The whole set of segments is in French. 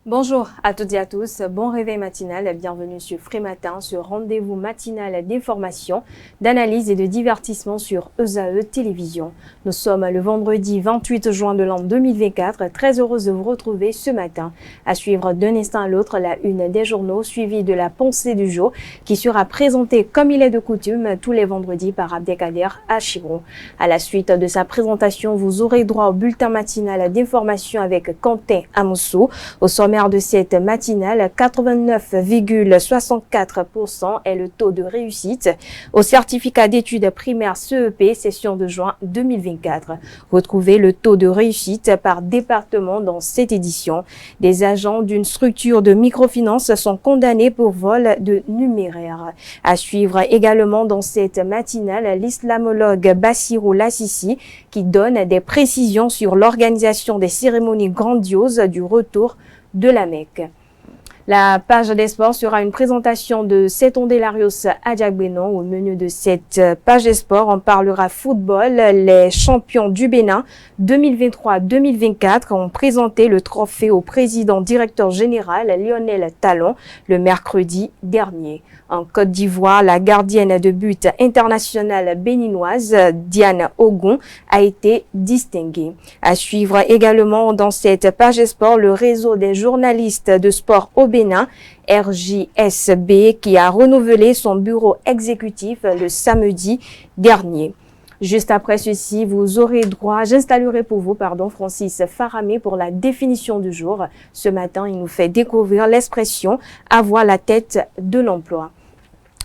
Bonjour à toutes et à tous, bon réveil matinal, bienvenue sur Frématin, ce rendez-vous matinal d'information, d'analyse et de divertissement sur ESAE Télévision. Nous sommes le vendredi 28 juin de l'an 2024, très heureuse de vous retrouver ce matin. À suivre d'un instant à l'autre la une des journaux, suivie de la pensée du jour, qui sera présentée comme il est de coutume tous les vendredis par Abdelkader Achirou. À la suite de sa présentation, vous aurez droit au bulletin matinal d'information avec Quentin Amoussou. Au sommet de cette matinale, 89,64% est le taux de réussite au certificat d'études primaires CEP session de juin 2024. Retrouvez le taux de réussite par département dans cette édition. Des agents d'une structure de microfinance sont condamnés pour vol de numéraire. À suivre également dans cette matinale, l'islamologue Bassirou Lassissi qui donne des précisions sur l'organisation des cérémonies grandioses du retour de la Mecque. La page des sports sera une présentation de Setondélarios Adjagbenon. Au menu de cette page des sports, on parlera football. Les champions du Bénin 2023-2024 ont présenté le trophée au président directeur général Lionel Talon le mercredi dernier. En Côte d'Ivoire, la gardienne de but internationale béninoise Diane Ogun a été distinguée. À suivre également dans cette page des sports, le réseau des journalistes de sport au Bénin, RJSB, qui a renouvelé son bureau exécutif le samedi dernier. Juste après ceci, vous aurez droit, j'installerai pour vous, Francis Faramé pour la définition du jour. Ce matin, il nous fait découvrir l'expression « avoir la tête de l'emploi ».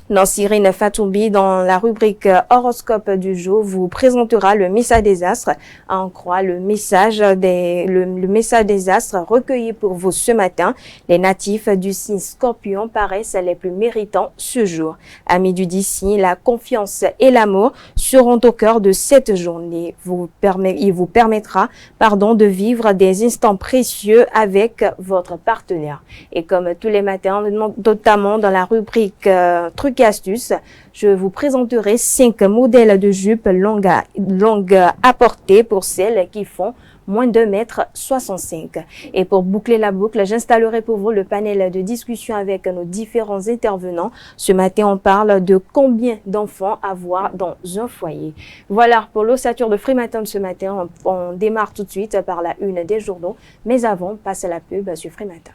Nancirine Fatoumbi, dans la rubrique horoscope du jour, vous présentera le message des astres. À en croire le message des astres recueilli pour vous ce matin. Les natifs du signe Scorpion paraissent les plus méritants ce jour. Amis du signe, la confiance et l'amour seront au cœur de cette journée. Il vous permettra, de vivre des instants précieux avec votre partenaire. Et comme tous les matins, notamment dans la rubrique trucs et astuces, je vous présenterai 5 modèles de jupes longues à porter pour celles qui font moins de 1,65 m. Et pour boucler la boucle, j'installerai pour vous le panel de discussion avec nos différents intervenants. Ce matin, on parle de combien d'enfants avoir dans un foyer. Voilà pour l'ossature de Frématin de ce matin. On démarre tout de suite par la une des journaux. Mais avant, passe à la pub sur Frématin.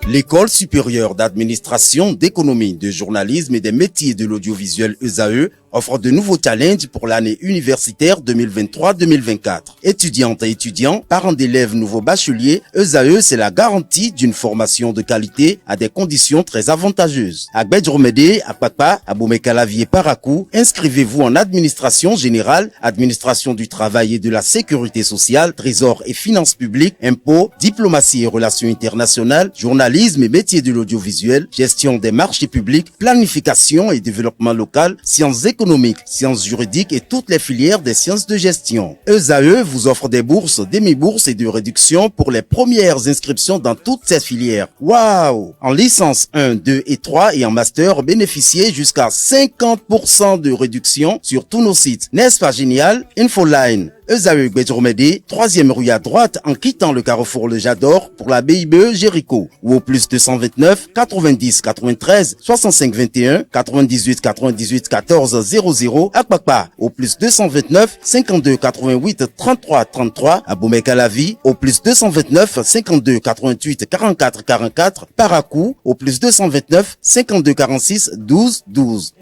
L'École supérieure d'administration, d'économie, de journalisme et des métiers de l'audiovisuel ESAE offre de nouveaux challenges pour l'année universitaire 2023-2024. Étudiantes et étudiants, parents d'élèves nouveaux bacheliers, ESAE, c'est la garantie d'une formation de qualité à des conditions très avantageuses. À Gbedjromede, à Papa, à Boumekalavier, Parakou, inscrivez-vous en administration générale, administration du travail et de la sécurité sociale, trésor et finances publiques, impôts, diplomatie et relations internationales, journalisme et métiers de l'audiovisuel, gestion des marchés publics, planification et développement local, sciences économiques, sciences juridiques et toutes les filières des sciences de gestion. ESAE vous offre des bourses, demi-bourses et de réductions pour les premières inscriptions dans toutes ces filières. Waouh! En licence 1, 2 et 3 et en master, bénéficiez jusqu'à 50% de réduction sur tous nos sites. N'est-ce pas génial? Infoline. ESAE Gbedjromede, 3e rue à droite en quittant le carrefour Le Jador pour la BIBE Jéricho ou au plus 229 90 93 65 21 98 98 14 00 à Papa au plus 229 52 88 33 33 à Boumekalavi au plus 229 52 88 44 44 Parakou au plus 229 52 46 12 12.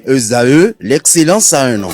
ESAE, l'excellence à un nom.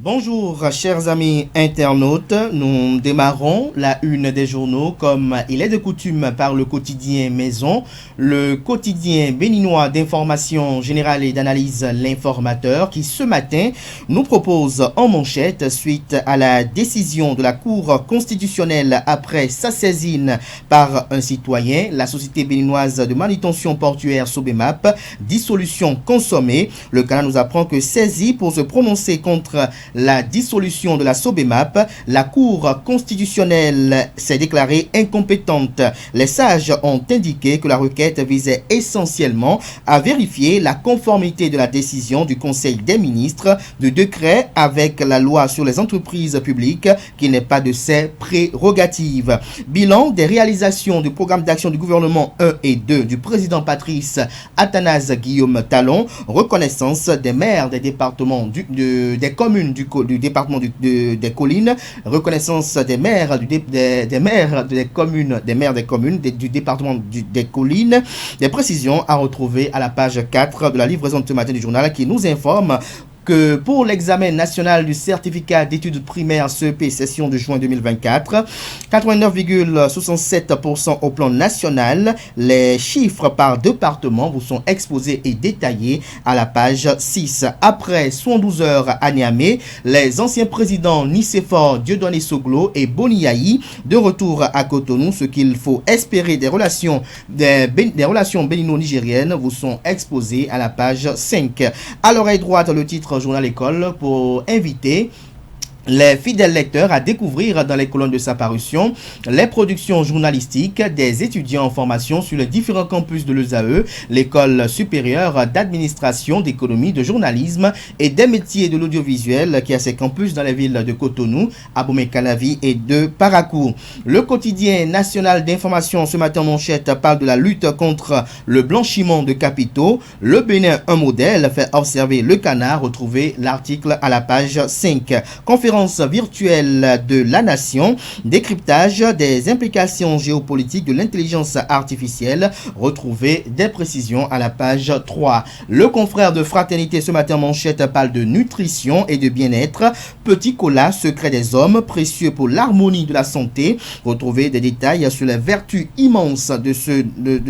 Bonjour chers amis internautes, nous démarrons la une des journaux comme il est de coutume par le quotidien Maison, le quotidien béninois d'information générale et d'analyse L'Informateur qui ce matin nous propose en manchette suite à la décision de la Cour constitutionnelle après sa saisine par un citoyen, la Société béninoise de manutention portuaire Sobemap, dissolution consommée. Le canal nous apprend que saisi pour se prononcer contre la dissolution de la SOBEMAP, la Cour constitutionnelle s'est déclarée incompétente. Les sages ont indiqué que la requête visait essentiellement à vérifier la conformité de la décision du Conseil des ministres de décret avec la loi sur les entreprises publiques qui n'est pas de ses prérogatives. Bilan des réalisations du programme d'action du gouvernement 1 et 2 du président Patrice Athanase Guillaume Talon, reconnaissance des maires des départements des communes du département des collines, reconnaissance des maires des communes du département des collines. Des précisions à retrouver à la page 4 de la livraison de ce matin du journal qui nous informe que pour l'examen national du certificat d'études primaires CEP session de juin 2024, 89,67% au plan national. Les chiffres par département vous sont exposés et détaillés à la page 6. Après 72 heures à Niamey, les anciens présidents Nicéphore Dieudonné Soglo et Boni Yayi de retour à Cotonou. Ce qu'il faut espérer des relations bénino-nigériennes vous sont exposés à la page 5. À l'oreille droite, le titre Journal École pour inviter les fidèles lecteurs à découvrir dans les colonnes de sa parution les productions journalistiques des étudiants en formation sur les différents campus de l'ESAE, l'école supérieure d'administration, d'économie, de journalisme et des métiers de l'audiovisuel qui a ses campus dans les villes de Cotonou, Abomey-Calavi et de Parakou. Le quotidien national d'information ce matin manchette parle de la lutte contre le blanchiment de capitaux. Le Bénin, un modèle, fait observer le canard. Retrouvez l'article à la page 5. Conférence virtuelle de la nation, décryptage des implications géopolitiques de l'intelligence artificielle. Retrouvez des précisions à la page 3. Le confrère de Fraternité ce matin manchette parle de nutrition et de bien-être. Petit cola, secret des hommes, précieux pour l'harmonie de la santé. Retrouvez des détails sur les vertus immenses de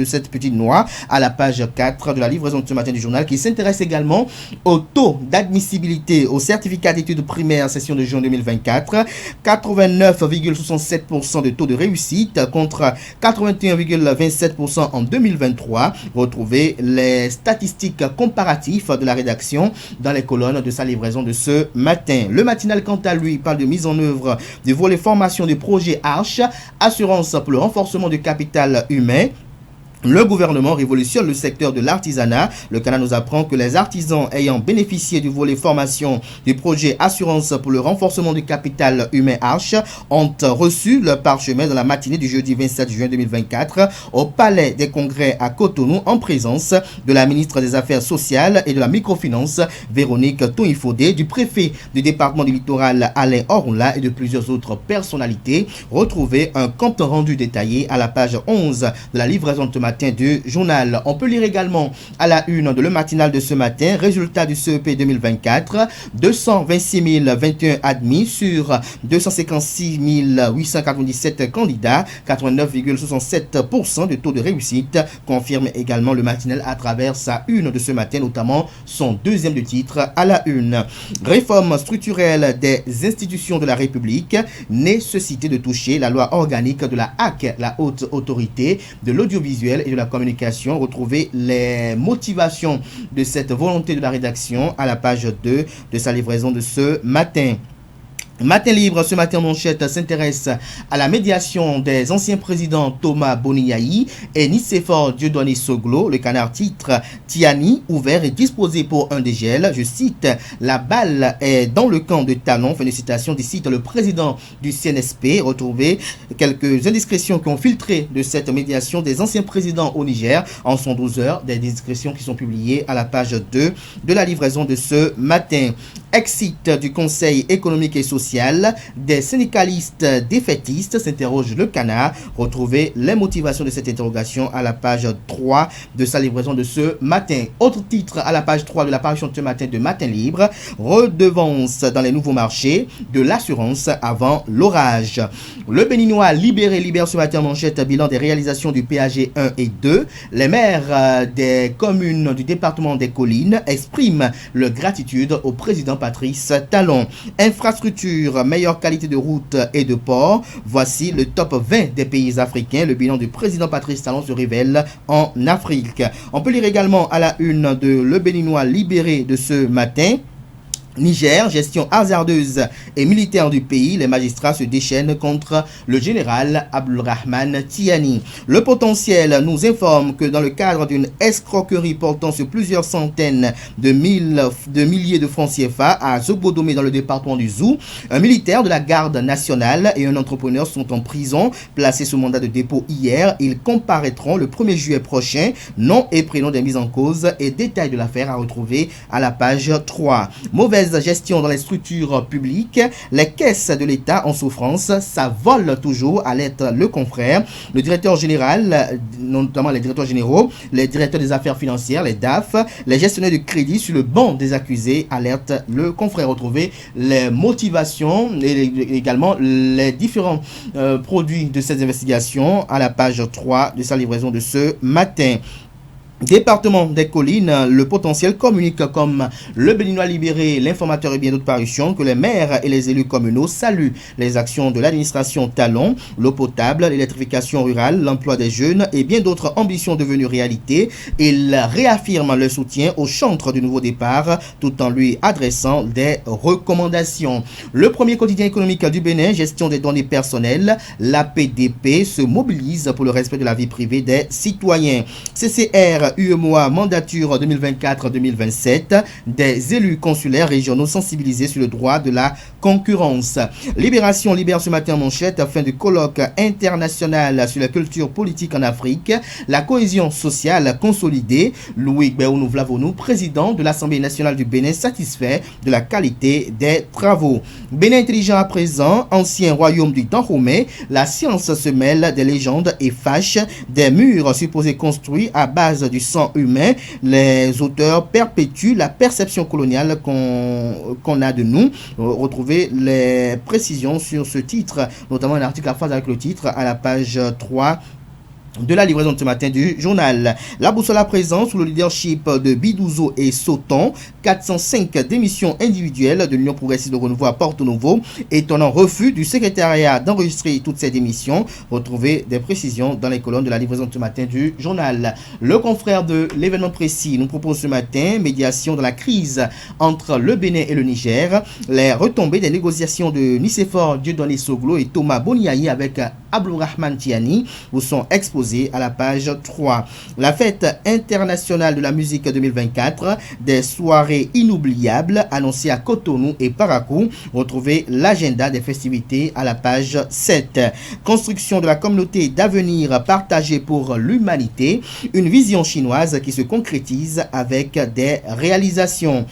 cette petite noix à la page 4 de la livraison de ce matin du journal qui s'intéresse également au taux d'admissibilité au certificat d'études primaires session de juin 2024, 89,67% de taux de réussite contre 81,27% en 2023. Retrouvez les statistiques comparatives de la rédaction dans les colonnes de sa livraison de ce matin. Le matinal, quant à lui, parle de mise en œuvre du volet formation du projet Arche, assurance pour le renforcement du capital humain. Le gouvernement révolutionne le secteur de l'artisanat. Le Canada nous apprend que les artisans ayant bénéficié du volet formation du projet Assurance pour le renforcement du capital humain Arche ont reçu leur parchemin dans la matinée du jeudi 27 juin 2024 au Palais des Congrès à Cotonou en présence de la ministre des Affaires sociales et de la microfinance Véronique Toifodé, du préfet du département du littoral Alain Orunla et de plusieurs autres personnalités. Retrouvez un compte rendu détaillé à la page 11 de la livraison de du journal. On peut lire également à la une de le matinal de ce matin, résultat du CEP 2024, 226 021 admis sur 256 897 candidats, 89,67% de taux de réussite, confirme également le matinal à travers sa une de ce matin, notamment son deuxième de titre à la une. Réforme structurelle des institutions de la République, nécessité de toucher la loi organique de la HAC, la haute autorité de l'audiovisuel et de la communication. Retrouvez les motivations de cette volonté de la rédaction à la page 2 de sa livraison de ce matin. Matin libre, ce matin manchette s'intéresse à la médiation des anciens présidents Thomas Boni Yayi et Nicéphore Dieudonné Soglo. Le canard titre Tiani, ouvert et disposé pour un dégel. Je cite, la balle est dans le camp de Talon. Fin de citation, cite le président du CNSP. Retrouvez quelques indiscrétions qui ont filtré de cette médiation des anciens présidents au Niger en 112 heures. Des indiscrétions qui sont publiées à la page 2 de la livraison de ce matin. Exit du Conseil économique et social, des syndicalistes défaitistes, s'interroge le canard. Retrouvez les motivations de cette interrogation à la page 3 de sa livraison de ce matin. Autre titre à la page 3 de la parution de ce matin de Matin Libre, redevance dans les nouveaux marchés, de l'assurance avant l'orage. Le Béninois libère ce matin manchette bilan des réalisations du PAG 1 et 2. Les maires des communes du département des collines expriment leur gratitude au président Patrice Talon. Infrastructure, meilleure qualité de route et de port. Voici le top 20 des pays africains. Le bilan du président Patrice Talon se révèle en Afrique. On peut lire également à la une de Le Béninois libéré de ce matin. Niger, gestion hasardeuse et militaire du pays, les magistrats se déchaînent contre le général Abdulrahman Tiani. Le potentiel nous informe que dans le cadre d'une escroquerie portant sur plusieurs centaines de milliers de francs CFA à Zobodomé dans le département du Zou, un militaire de la garde nationale et un entrepreneur sont en prison, placés sous mandat de dépôt hier. Ils comparaîtront le 1er juillet prochain. Nom et prénom des mises en cause et détails de l'affaire à retrouver à la page 3. Mauvaise gestion dans les structures publiques, les caisses de l'État en souffrance, ça vole toujours, alerte le confrère. Le directeur général, notamment les directeurs généraux, les directeurs des affaires financières, les DAF, les gestionnaires de crédit sur le banc des accusés, alerte le confrère. Retrouver les motivations et également les différents produits de ces investigations à la page 3 de sa livraison de ce matin. Département des collines, le potentiel communique comme le Béninois libéré, l'informateur et bien d'autres parutions que les maires et les élus communaux saluent les actions de l'administration Talon, l'eau potable, l'électrification rurale, l'emploi des jeunes et bien d'autres ambitions devenues réalité. Ils réaffirment leur soutien au chantre du nouveau départ tout en lui adressant des recommandations. Le premier quotidien économique du Bénin, gestion des données personnelles, l'APDP se mobilise pour le respect de la vie privée des citoyens. CCR UEMOA mandature 2024-2027, des élus consulaires régionaux sensibilisés sur le droit de la concurrence. Libération libère ce matin en manchette afin du colloque international sur la culture politique en Afrique, la cohésion sociale consolidée. Louis Béounou Vlavonou, président de l'Assemblée nationale du Bénin, satisfait de la qualité des travaux. Bénin intelligent à présent, ancien royaume du Dahomey, la science se mêle des légendes et fâche des murs supposés construits à base du sang humain. Les auteurs perpétuent la perception coloniale qu'on a de nous. Retrouvez les précisions sur ce titre, notamment un article à phase avec le titre à la page 3 de la livraison de ce matin du journal. La boussole à présent sous le leadership de Bidouzo et Sauton, 405 démissions individuelles de l'Union progressiste de renouveau à Porto Novo, étonnant refus du secrétariat d'enregistrer toutes ces démissions. Retrouvez des précisions dans les colonnes de la livraison de ce matin du journal. Le confrère de l'événement précis nous propose ce matin médiation dans la crise entre le Bénin et le Niger, les retombées des négociations de Nicéphore Dieudonné Soglo et Thomas Boniaï avec Abdulrahman Tiani vous sont exposés à la page 3. La fête internationale de la musique 2024, des soirées inoubliables annoncées à Cotonou et Parakou. Retrouvez l'agenda des festivités à la page 7. Construction de la communauté d'avenir partagée pour l'humanité, une vision chinoise qui se concrétise avec des réalisations.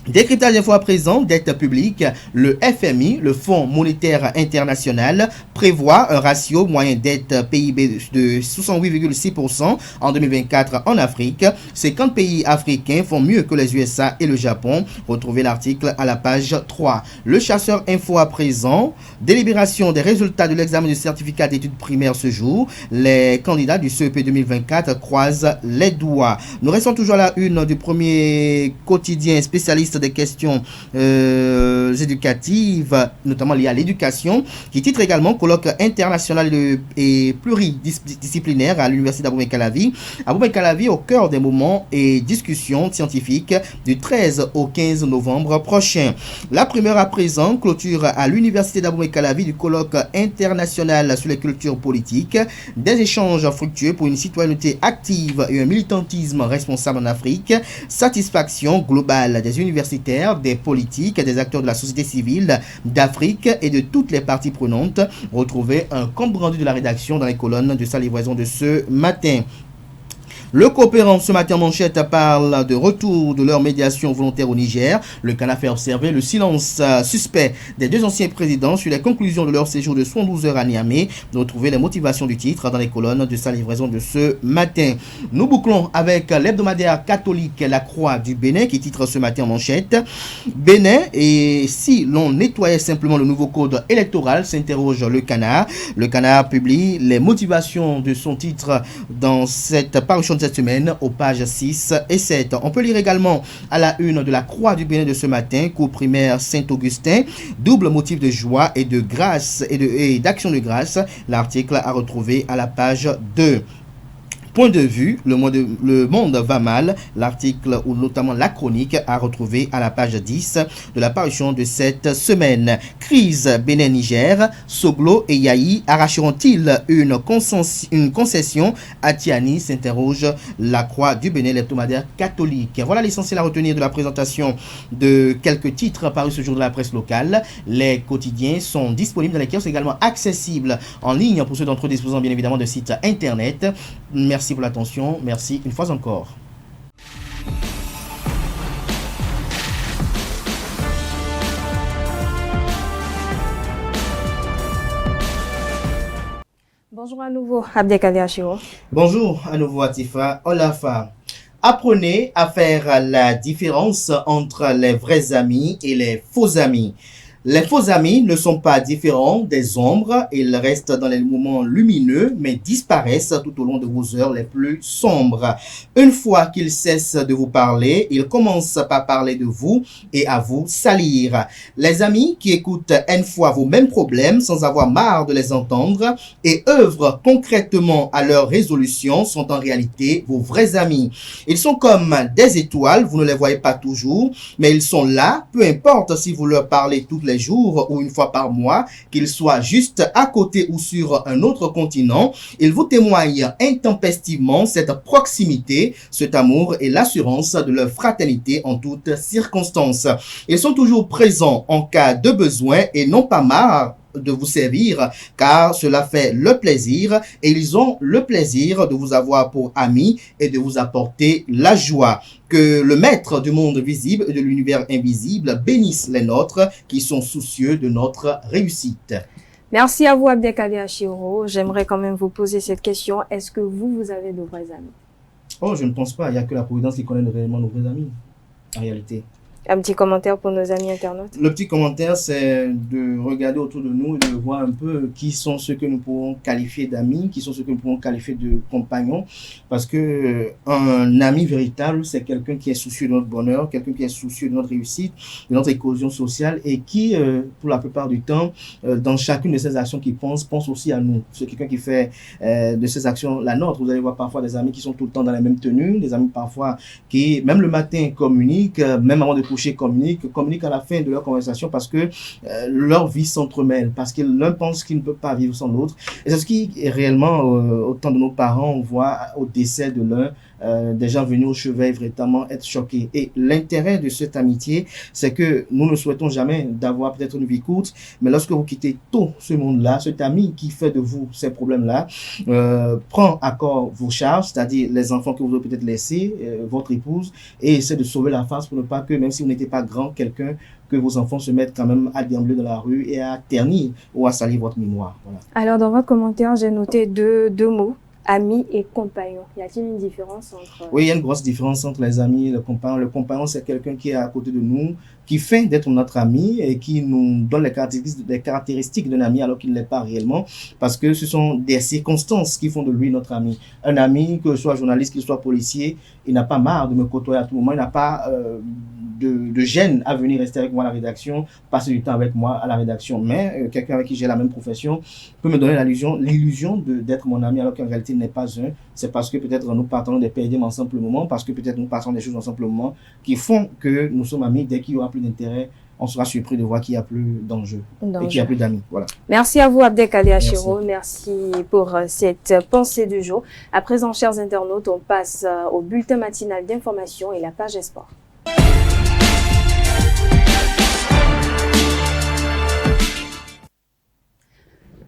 Décryptage d'infos à présent, dette publique, le FMI, le Fonds monétaire international, prévoit un ratio moyen dette PIB de 68,6% en 2024 en Afrique. 50 pays africains font mieux que les USA et le Japon. Retrouvez l'article à la page 3. Le chasseur info à présent, délibération des résultats de l'examen du certificat d'études primaires ce jour. Les candidats du CEP 2024 croisent les doigts. Nous restons toujours à la une du premier quotidien spécialiste des questions éducatives, notamment liées à l'éducation, qui titre également colloque international et pluridisciplinaire à l'université d'Abomey-Calavi. Abomey-Calavi au cœur des moments et discussions scientifiques du 13 au 15 novembre prochain. La primeur à présent, clôture à l'université d'Abomey-Calavi du colloque international sur les cultures politiques, des échanges fructueux pour une citoyenneté active et un militantisme responsable en Afrique, satisfaction globale des universitaires, des politiques, des acteurs de la société civile d'Afrique et de toutes les parties prenantes. Retrouvez un compte rendu de la rédaction dans les colonnes de sa livraison de ce matin. Le coopérant ce matin en manchette parle de retour de leur médiation volontaire au Niger. Le Canard fait observer le silence suspect des deux anciens présidents sur les conclusions de leur séjour de 72 heures à Niamey. Nous retrouvons les motivations du titre dans les colonnes de sa livraison de ce matin. Nous bouclons avec l'hebdomadaire catholique La Croix du Bénin qui titre ce matin en manchette Bénin, et si l'on nettoyait simplement le nouveau code électoral, s'interroge le Canard. Le Canard publie les motivations de son titre dans cette parution de cette semaine aux pages 6 et 7. On peut lire également à la une de La Croix du Bénin de ce matin, cours primaire Saint-Augustin, double motif de joie et de grâce et d'action de grâce. L'article à retrouver à la page 2. Point de vue, le monde va mal. L'article ou notamment la chronique à retrouver à la page 10 de la parution de cette semaine. Crise Bénin-Niger, Soglo et Yahi arracheront-ils une concession à Tiani, s'interroge la Croix du Bénin, l'hebdomadaire catholique. Voilà l'essentiel à retenir de la présentation de quelques titres parus ce jour de la presse locale. Les quotidiens sont disponibles dans les kiosques, également accessibles en ligne pour ceux d'entre eux disposant bien évidemment de sites internet. Merci pour l'attention, merci une fois encore. Bonjour à nouveau, Abdelkader Achiro. Bonjour à nouveau, Atifa Olafa. Apprenez à faire la différence entre les vrais amis et les faux amis. Les faux amis ne sont pas différents des ombres, ils restent dans les moments lumineux, mais disparaissent tout au long de vos heures les plus sombres. Une fois qu'ils cessent de vous parler, ils commencent par parler de vous et à vous salir. Les amis qui écoutent une fois vos mêmes problèmes sans avoir marre de les entendre et œuvrent concrètement à leur résolution sont en réalité vos vrais amis. Ils sont comme des étoiles, vous ne les voyez pas toujours, mais ils sont là, peu importe si vous leur parlez toutes les jours ou une fois par mois, qu'ils soient juste à côté ou sur un autre continent, ils vous témoignent intempestivement cette proximité, cet amour et l'assurance de leur fraternité en toutes circonstances. Ils sont toujours présents en cas de besoin et non pas marre de vous servir, car cela fait le plaisir et ils ont le plaisir de vous avoir pour amis et de vous apporter la joie. Que le maître du monde visible et de l'univers invisible bénisse les nôtres qui sont soucieux de notre réussite. Merci à vous, Abdelkader Achiro. J'aimerais quand même vous poser cette question. Est-ce que vous avez de vrais amis? Oh, je ne pense pas. Il n'y a que la Providence qui connaît réellement nos vrais amis, en réalité. Un petit commentaire pour nos amis internautes. Le petit commentaire, c'est de regarder autour de nous et de voir un peu qui sont ceux que nous pouvons qualifier d'amis, qui sont ceux que nous pouvons qualifier de compagnons. Parce que un ami véritable, c'est quelqu'un qui est soucieux de notre bonheur, quelqu'un qui est soucieux de notre réussite, de notre éclosion sociale et qui, pour la plupart du temps, dans chacune de ses actions qu'il pense aussi à nous. C'est quelqu'un qui fait de ses actions la nôtre. Vous allez voir parfois des amis qui sont tout le temps dans la même tenue, des amis parfois qui, même le matin, communiquent, même avant de communiquent à la fin de leur conversation parce que leur vie s'entremêle, parce que l'un pense qu'il ne peut pas vivre sans l'autre. Et c'est ce qui est réellement, au temps de nos parents, on voit au décès de l'un, des gens venus au chevet véritablement être choqués. Et l'intérêt de cette amitié, c'est que nous ne souhaitons jamais d'avoir peut-être une vie courte, mais lorsque vous quittez tout ce monde-là, cet ami qui fait de vous ces problèmes-là, prend à corps vos charges, c'est-à-dire les enfants que vous avez peut-être laissés, votre épouse, et essaie de sauver la face pour ne pas que, même si vous n'étiez pas grand, quelqu'un, que vos enfants se mettent quand même à déambuler dans la rue et à ternir ou à salir votre mémoire. Voilà. Alors, dans votre commentaire, j'ai noté deux mots. Amis et compagnons. Y a-t-il une différence entre... Oui, il y a une grosse différence entre les amis et le compagnon. Le compagnon, c'est quelqu'un qui est à côté de nous, qui fait d'être notre ami et qui nous donne les caractéristiques d'un ami alors qu'il ne l'est pas réellement, parce que ce sont des circonstances qui font de lui notre ami. Un ami, que ce soit journaliste, qu'il soit policier, il n'a pas marre de me côtoyer à tout moment, il n'a pas de gêne à venir rester avec moi à la rédaction, passer du temps avec moi à la rédaction. Mais quelqu'un avec qui j'ai la même profession peut me donner l'illusion d'être mon ami alors qu'en réalité il n'est pas un. C'est parce que peut-être nous partons des périodes ensemble pour le moment, parce que peut-être nous passons des choses ensemble pour le moment qui font que nous sommes amis. Dès qu'il y aura plus d'intérêt, on sera surpris de voir qu'il n'y a plus d'enjeu et qu'il n'y a plus d'amis. Voilà. Merci à vous, Abdelkader Achiro. Merci pour cette pensée du jour. À présent, chers internautes, on passe au bulletin matinal d'information et la page Sport.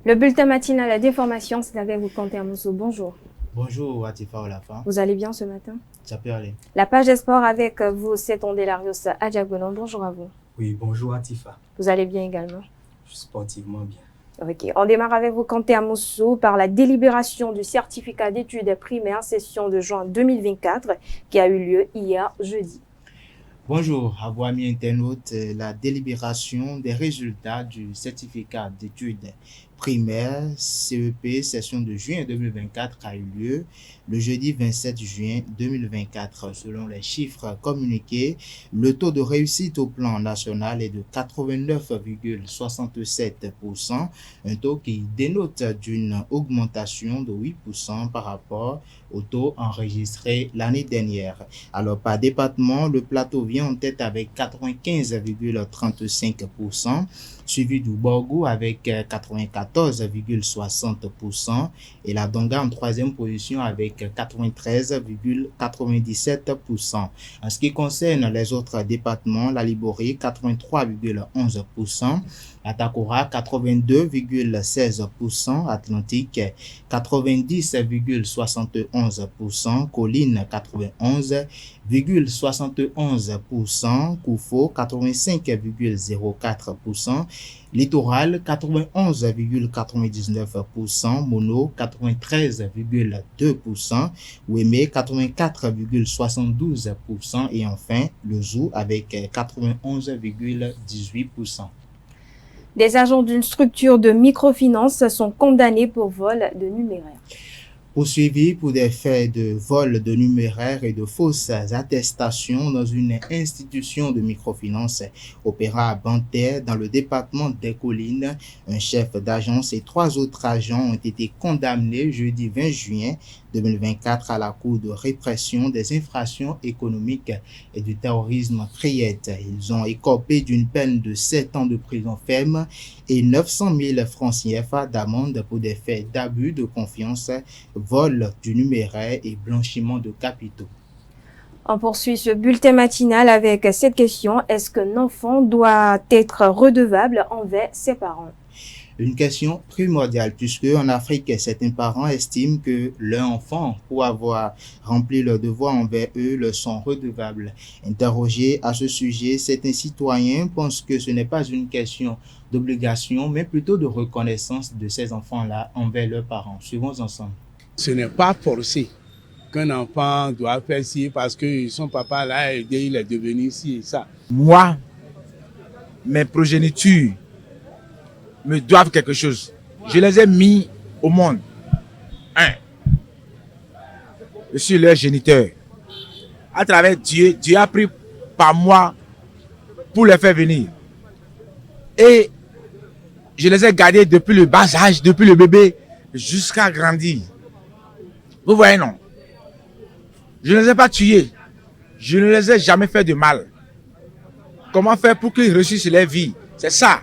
Le bulletin matinal d'information, c'est avec vous, Quentin Mousso. Bonjour. Bonjour, Atifa Olafa. Vous allez bien ce matin? Ça peut aller. La page Sport avec vous, c'est Ondelarios Adjagonon. Bonjour à vous. Oui, bonjour Atifa. Vous allez bien également? Sportivement bien. Ok, on démarre avec vous, Quentin Mousso, par la délibération du certificat d'études primaires session de juin 2024 qui a eu lieu hier jeudi. Bonjour à vous amis internautes, la délibération des résultats du certificat d'études primaire CEP session de juin 2024 a eu lieu le jeudi 27 juin 2024. Selon les chiffres communiqués, le taux de réussite au plan national est de 89,67%, un taux qui dénote d'une augmentation de 8% par rapport au taux enregistré l'année dernière. Alors par département, le plateau vient en tête avec 95,35%, suivi du Borgou avec 94,60% et la Donga en troisième position avec 93,97%. En ce qui concerne les autres départements, la Liboré 83,11%, Atakora 82,16%, Atlantique 90,71%, Colline 91,71%, Koufo 85,04%, Littoral 91,99%, Mono 93,2%, Ouémé 84,72% et enfin le Zou avec 91,18%. Des agents d'une structure de microfinance sont condamnés pour vol de numéraire. Poursuivis pour des faits de vol de numéraire et de fausses attestations dans une institution de microfinance opéra à Banter dans le département des Collines. Un chef d'agence et 3 autres agents ont été condamnés jeudi 20 juin 2024 à la Cour de répression des infractions économiques et du terrorisme CRIET. Ils ont écopé d'une peine de 7 ans de prison ferme et 900 000 francs CFA d'amende pour des faits d'abus de confiance, vol du numéraire et blanchiment de capitaux. On poursuit ce bulletin matinal avec cette question. Est-ce qu'un enfant doit être redevable envers ses parents? Une question primordiale puisque en Afrique, certains parents estiment que leurs enfants, pour avoir rempli leurs devoirs envers eux, le sont redevables. Interrogé à ce sujet, certains citoyens pensent que ce n'est pas une question d'obligation, mais plutôt de reconnaissance de ces enfants-là envers leurs parents. Suivons ensemble. Ce n'est pas forcé qu'un enfant doit faire ci parce que son papa l'a aidé, il est devenu ci et ça. Moi, mes progénitures me doivent quelque chose. Je les ai mis au monde. Je suis leur géniteur. À travers Dieu, Dieu a pris par moi pour les faire venir. Et je les ai gardés depuis le bas âge, depuis le bébé, jusqu'à grandir. Vous voyez, non? Je ne les ai pas tués. Je ne les ai jamais fait de mal. Comment faire pour qu'ils réussissent leur vie? C'est ça.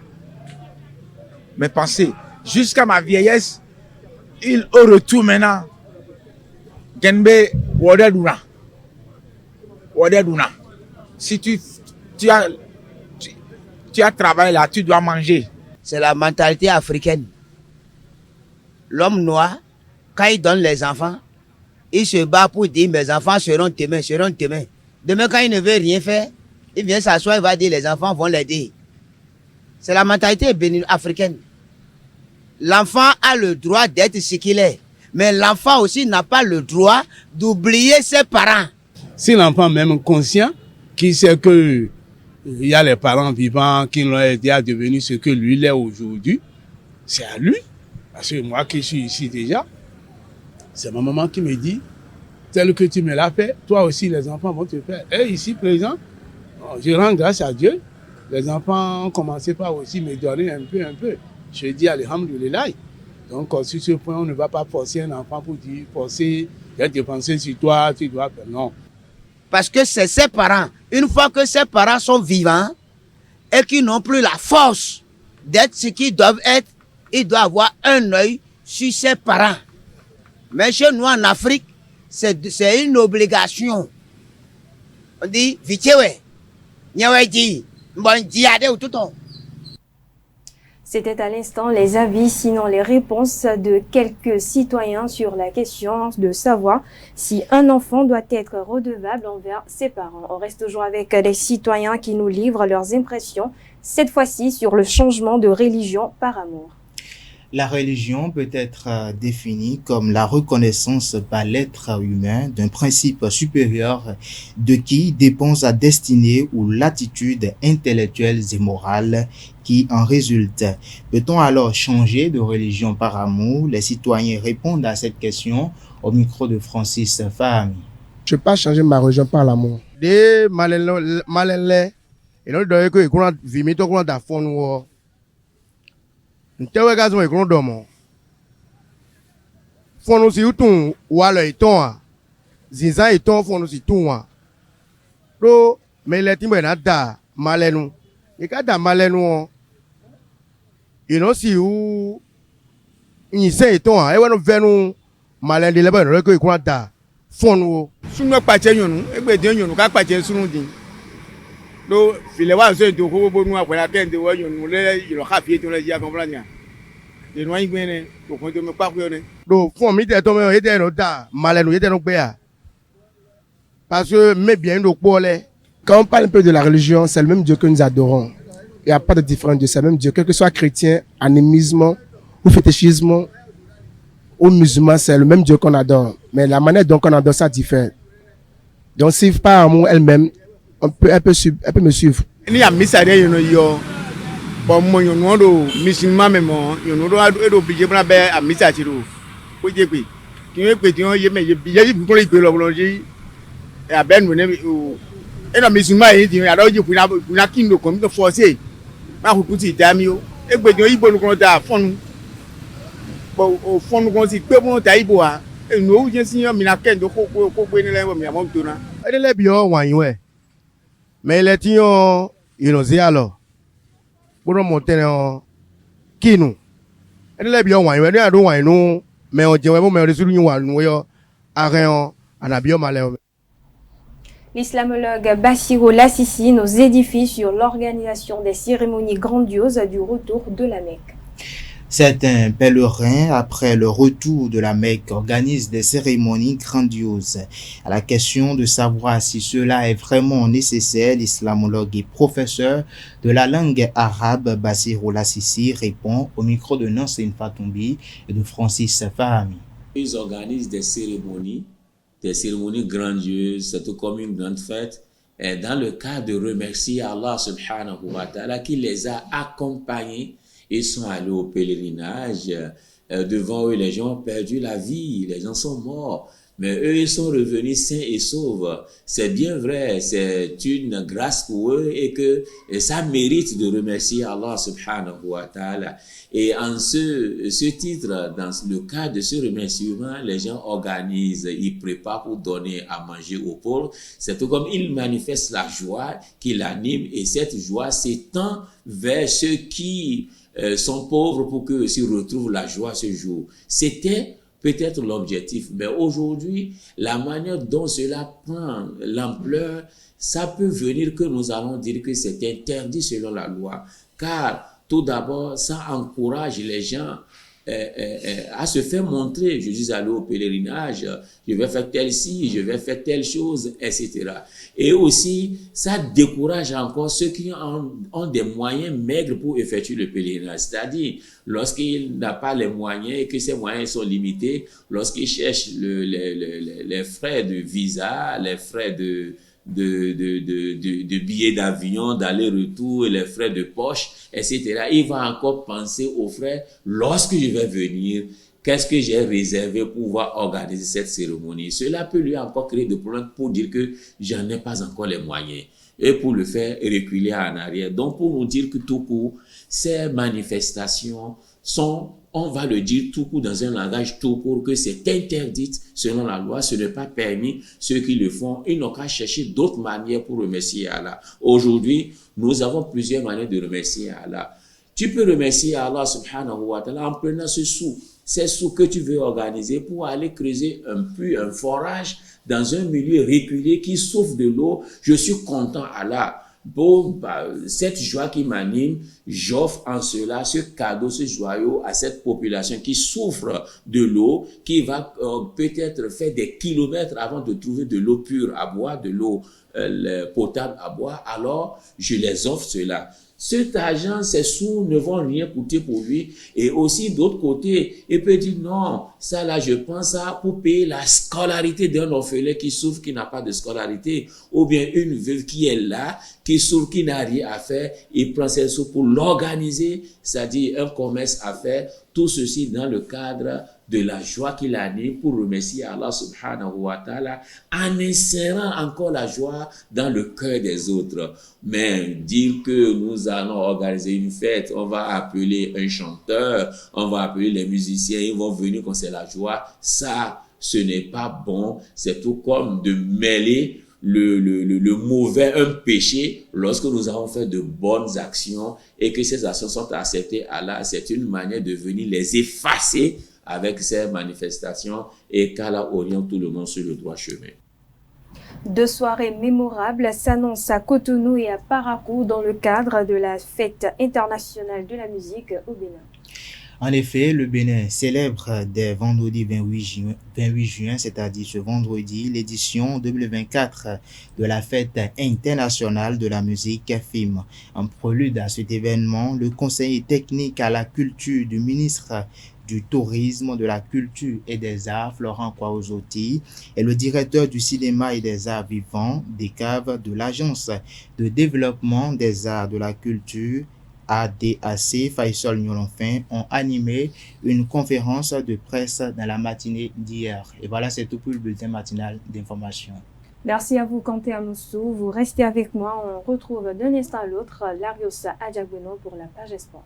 Mes pensées. Jusqu'à ma vieillesse, il au retour maintenant. Genbe Wodeduna. Wodeduna. Si tu as travaillé là, tu dois manger. C'est la mentalité africaine. L'homme noir, quand il donne les enfants, il se bat pour dire mes enfants seront demain, seront demain. Demain, quand il ne veut rien faire, il vient s'asseoir, il va dire les enfants vont l'aider. C'est la mentalité africaine. L'enfant a le droit d'être ce qu'il est. Mais l'enfant aussi n'a pas le droit d'oublier ses parents. Si l'enfant même conscient, qui sait que il y a les parents vivants qui l'ont aidé à devenir ce que lui il est aujourd'hui, c'est à lui. Parce que moi qui suis ici déjà, c'est ma maman qui me dit, tel que tu me l'as fait, toi aussi les enfants vont te faire. Et ici présent, je rends grâce à Dieu. Les enfants ont commencé par aussi me donner un peu. Je dis alhamdoulilah. Donc sur ce point, on ne va pas forcer un enfant pour dire, forcer, j'ai dépensé sur toi, tu dois faire. Non. Parce que c'est ses parents. Une fois que ses parents sont vivants et qu'ils n'ont plus la force d'être ce qu'ils doivent être, ils doivent avoir un œil sur ses parents. Mais chez nous en Afrique, c'est une obligation. On dit, vitewe, nyaweji, mbondiade ou tout on. C'était à l'instant les avis, sinon les réponses de quelques citoyens sur la question de savoir si un enfant doit être redevable envers ses parents. On reste toujours avec les citoyens qui nous livrent leurs impressions, cette fois-ci sur le changement de religion par amour. La religion peut être définie comme la reconnaissance par l'être humain d'un principe supérieur de qui dépend sa destinée ou l'attitude intellectuelle et morale qui en résulte. Peut-on alors changer de religion par amour? Les citoyens répondent à cette question au micro de Francis Fahami. Je ne peux pas changer ma religion par l'amour. Des malins, et nous devons que nous vivons dans la fond. Nous devons que nous vivons dans la fond. Nous sommes tous les temps. Zinzan et temps font nous tout. Donc, mais les timbre nada malenu. Et quand da malenu, ils n'ont si où ils sont temps. Et nous venons malin de là-bas, nous que nous da fond nous. Sunu kpatse nyɔnu, egbe de nyɔnu ka kpatse sunu di. Do file wa so do ko bo nu akwara ke de wo nyɔnu le yiro ka fie to le ya comprendre nya. De no yin gbene, do ko do me pa ko ne. Do fún mi te to me e de no da, malenu e de no gbe a. Parce que mais bien do po le. Quand on parle un peu de la religion, c'est le même Dieu que nous adorons. Il n'y a pas de différence Dieu, c'est le même Dieu, quel que soit chrétien, animisme ou fétichisme ou musulman, c'est le même Dieu qu'on adore. Mais la manière dont on adore ça diffère. Donc, si par amour elle-même, elle peut me suivre. Il y a mis ça derrière yo. Bon, moi, yo no do musulman même, yo no do obligé pour faire à mis ça tiro. Ko je pe. Ki yo pe ti on ye me ye bi ye bi ko le pe lo ji. E aben no ne o. E no musulman yi ti ya do ji kuna kindo ko mi to forcer. Ma ko kuti dami o. E pe ti on ibo no ko da fonu. Bo o fonu ko si pe mo ta ibo a. No uje sinyo mina kendo ko gbe ni lewo mi amon to na. E le bi o wan yin we. Mais le ti on inoze alo. Bono monter en kinu. E le bi o wan yin we ni ado wan nu me o je we mo me resulu yin wan nu yo areon anabio male. L'islamologue Bassirou Lassissi nous édifie sur l'organisation des cérémonies grandioses du retour de la Mecque. Certains pèlerins, après le retour de la Mecque, organisent des cérémonies grandioses. À la question de savoir si cela est vraiment nécessaire, l'islamologue et professeur de la langue arabe Bassirou Lassissi répond au micro de Nancine Fatombi et de Francis Fahami. Ils organisent des cérémonies grandieuses, c'est tout comme une grande fête, et dans le cas de remercier Allah subhanahu wa ta'ala qui les a accompagnés. Ils sont allés au pèlerinage. Devant eux, les gens ont perdu la vie. Les gens sont morts. Mais eux, ils sont revenus sains et saufs. C'est bien vrai. C'est une grâce pour eux et ça mérite de remercier Allah subhanahu wa ta'ala. Et en ce titre, dans le cas de ce remerciement, les gens organisent, ils préparent pour donner à manger aux pauvres. C'est tout comme ils manifestent la joie qui l'anime et cette joie s'étend vers ceux qui sont pauvres pour qu'eux aussi retrouvent la joie ce jour. C'était peut-être l'objectif, mais aujourd'hui, la manière dont cela prend l'ampleur, ça peut venir que nous allons dire que c'est interdit selon la loi. Car, tout d'abord, ça encourage les gens à se faire montrer. Je suis allé au pèlerinage, je vais faire telle ci, je vais faire telle chose, etc. Et aussi, ça décourage encore ceux qui ont des moyens maigres pour effectuer le pèlerinage. C'est-à-dire, lorsqu'il n'a pas les moyens et que ces moyens sont limités, lorsqu'il cherche les frais de visa, les frais de billets d'avion, d'aller-retour, les frais de poche, etc. Il va encore penser aux frais lorsque je vais venir. Qu'est-ce que j'ai réservé pour pouvoir organiser cette cérémonie? Cela peut lui encore créer des problèmes pour dire que j'en ai pas encore les moyens. Et pour le faire reculer en arrière. Donc, pour nous dire que tout court, ces manifestations sont, on va le dire tout court dans un langage tout court, que c'est interdit selon la loi, ce n'est pas permis. Ceux qui le font, ils n'ont qu'à chercher d'autres manières pour remercier Allah. Aujourd'hui, nous avons plusieurs manières de remercier Allah. Tu peux remercier Allah subhanahu wa ta'ala en prenant ces sous que tu veux organiser pour aller creuser un puits, un forage dans un milieu reculé qui souffre de l'eau. Je suis content Allah. Pour cette joie qui m'anime, j'offre en cela ce cadeau, ce joyau à cette population qui souffre de l'eau, qui va peut-être faire des kilomètres avant de trouver de l'eau pure à boire, de l'eau potable à boire. Alors, je les offre cela. cet argent, ces sous ne vont rien coûter pour lui. Et aussi, d'autre côté, il peut dire non, ça là, je prends ça pour payer la scolarité d'un orphelin qui souffre, qui n'a pas de scolarité, ou bien une veuve qui est là, qui souffre, qui n'a rien à faire, il prend ses sous pour l'organiser, c'est-à-dire un commerce à faire, tout ceci dans le cadre de la joie qu'il a née pour remercier Allah subhanahu wa ta'ala en insérant encore la joie dans le cœur des autres. Mais dire que nous allons organiser une fête, on va appeler un chanteur, on va appeler les musiciens, ils vont venir quand c'est la joie, ça, ce n'est pas bon. C'est tout comme de mêler le mauvais, un péché, lorsque nous avons fait de bonnes actions et que ces actions sont acceptées à Allah, c'est une manière de venir les effacer avec ces manifestations et qu'Allah oriente tout le monde sur le droit chemin. Deux soirées mémorables s'annoncent à Cotonou et à Parakou dans le cadre de la fête internationale de la musique au Bénin. En effet, le Bénin célèbre dès vendredi 28 juin, c'est-à-dire ce vendredi, l'édition 2024 de la fête internationale de la musique FIM. En prélude à cet événement, le conseiller technique à la culture du ministre du Tourisme, de la Culture et des Arts, Florent Kwaouzoti, et le directeur du cinéma et des arts vivants, DECAV, de l'Agence de développement des arts de la culture, ADAC, Faisal Nyolonfin, ont animé une conférence de presse dans la matinée d'hier. Et voilà, c'est tout pour le bulletin matinal d'information. Merci à vous, Kanté Amoussou. Vous restez avec moi. On retrouve d'un instant à l'autre Larios Adjagweno pour la page Espoir.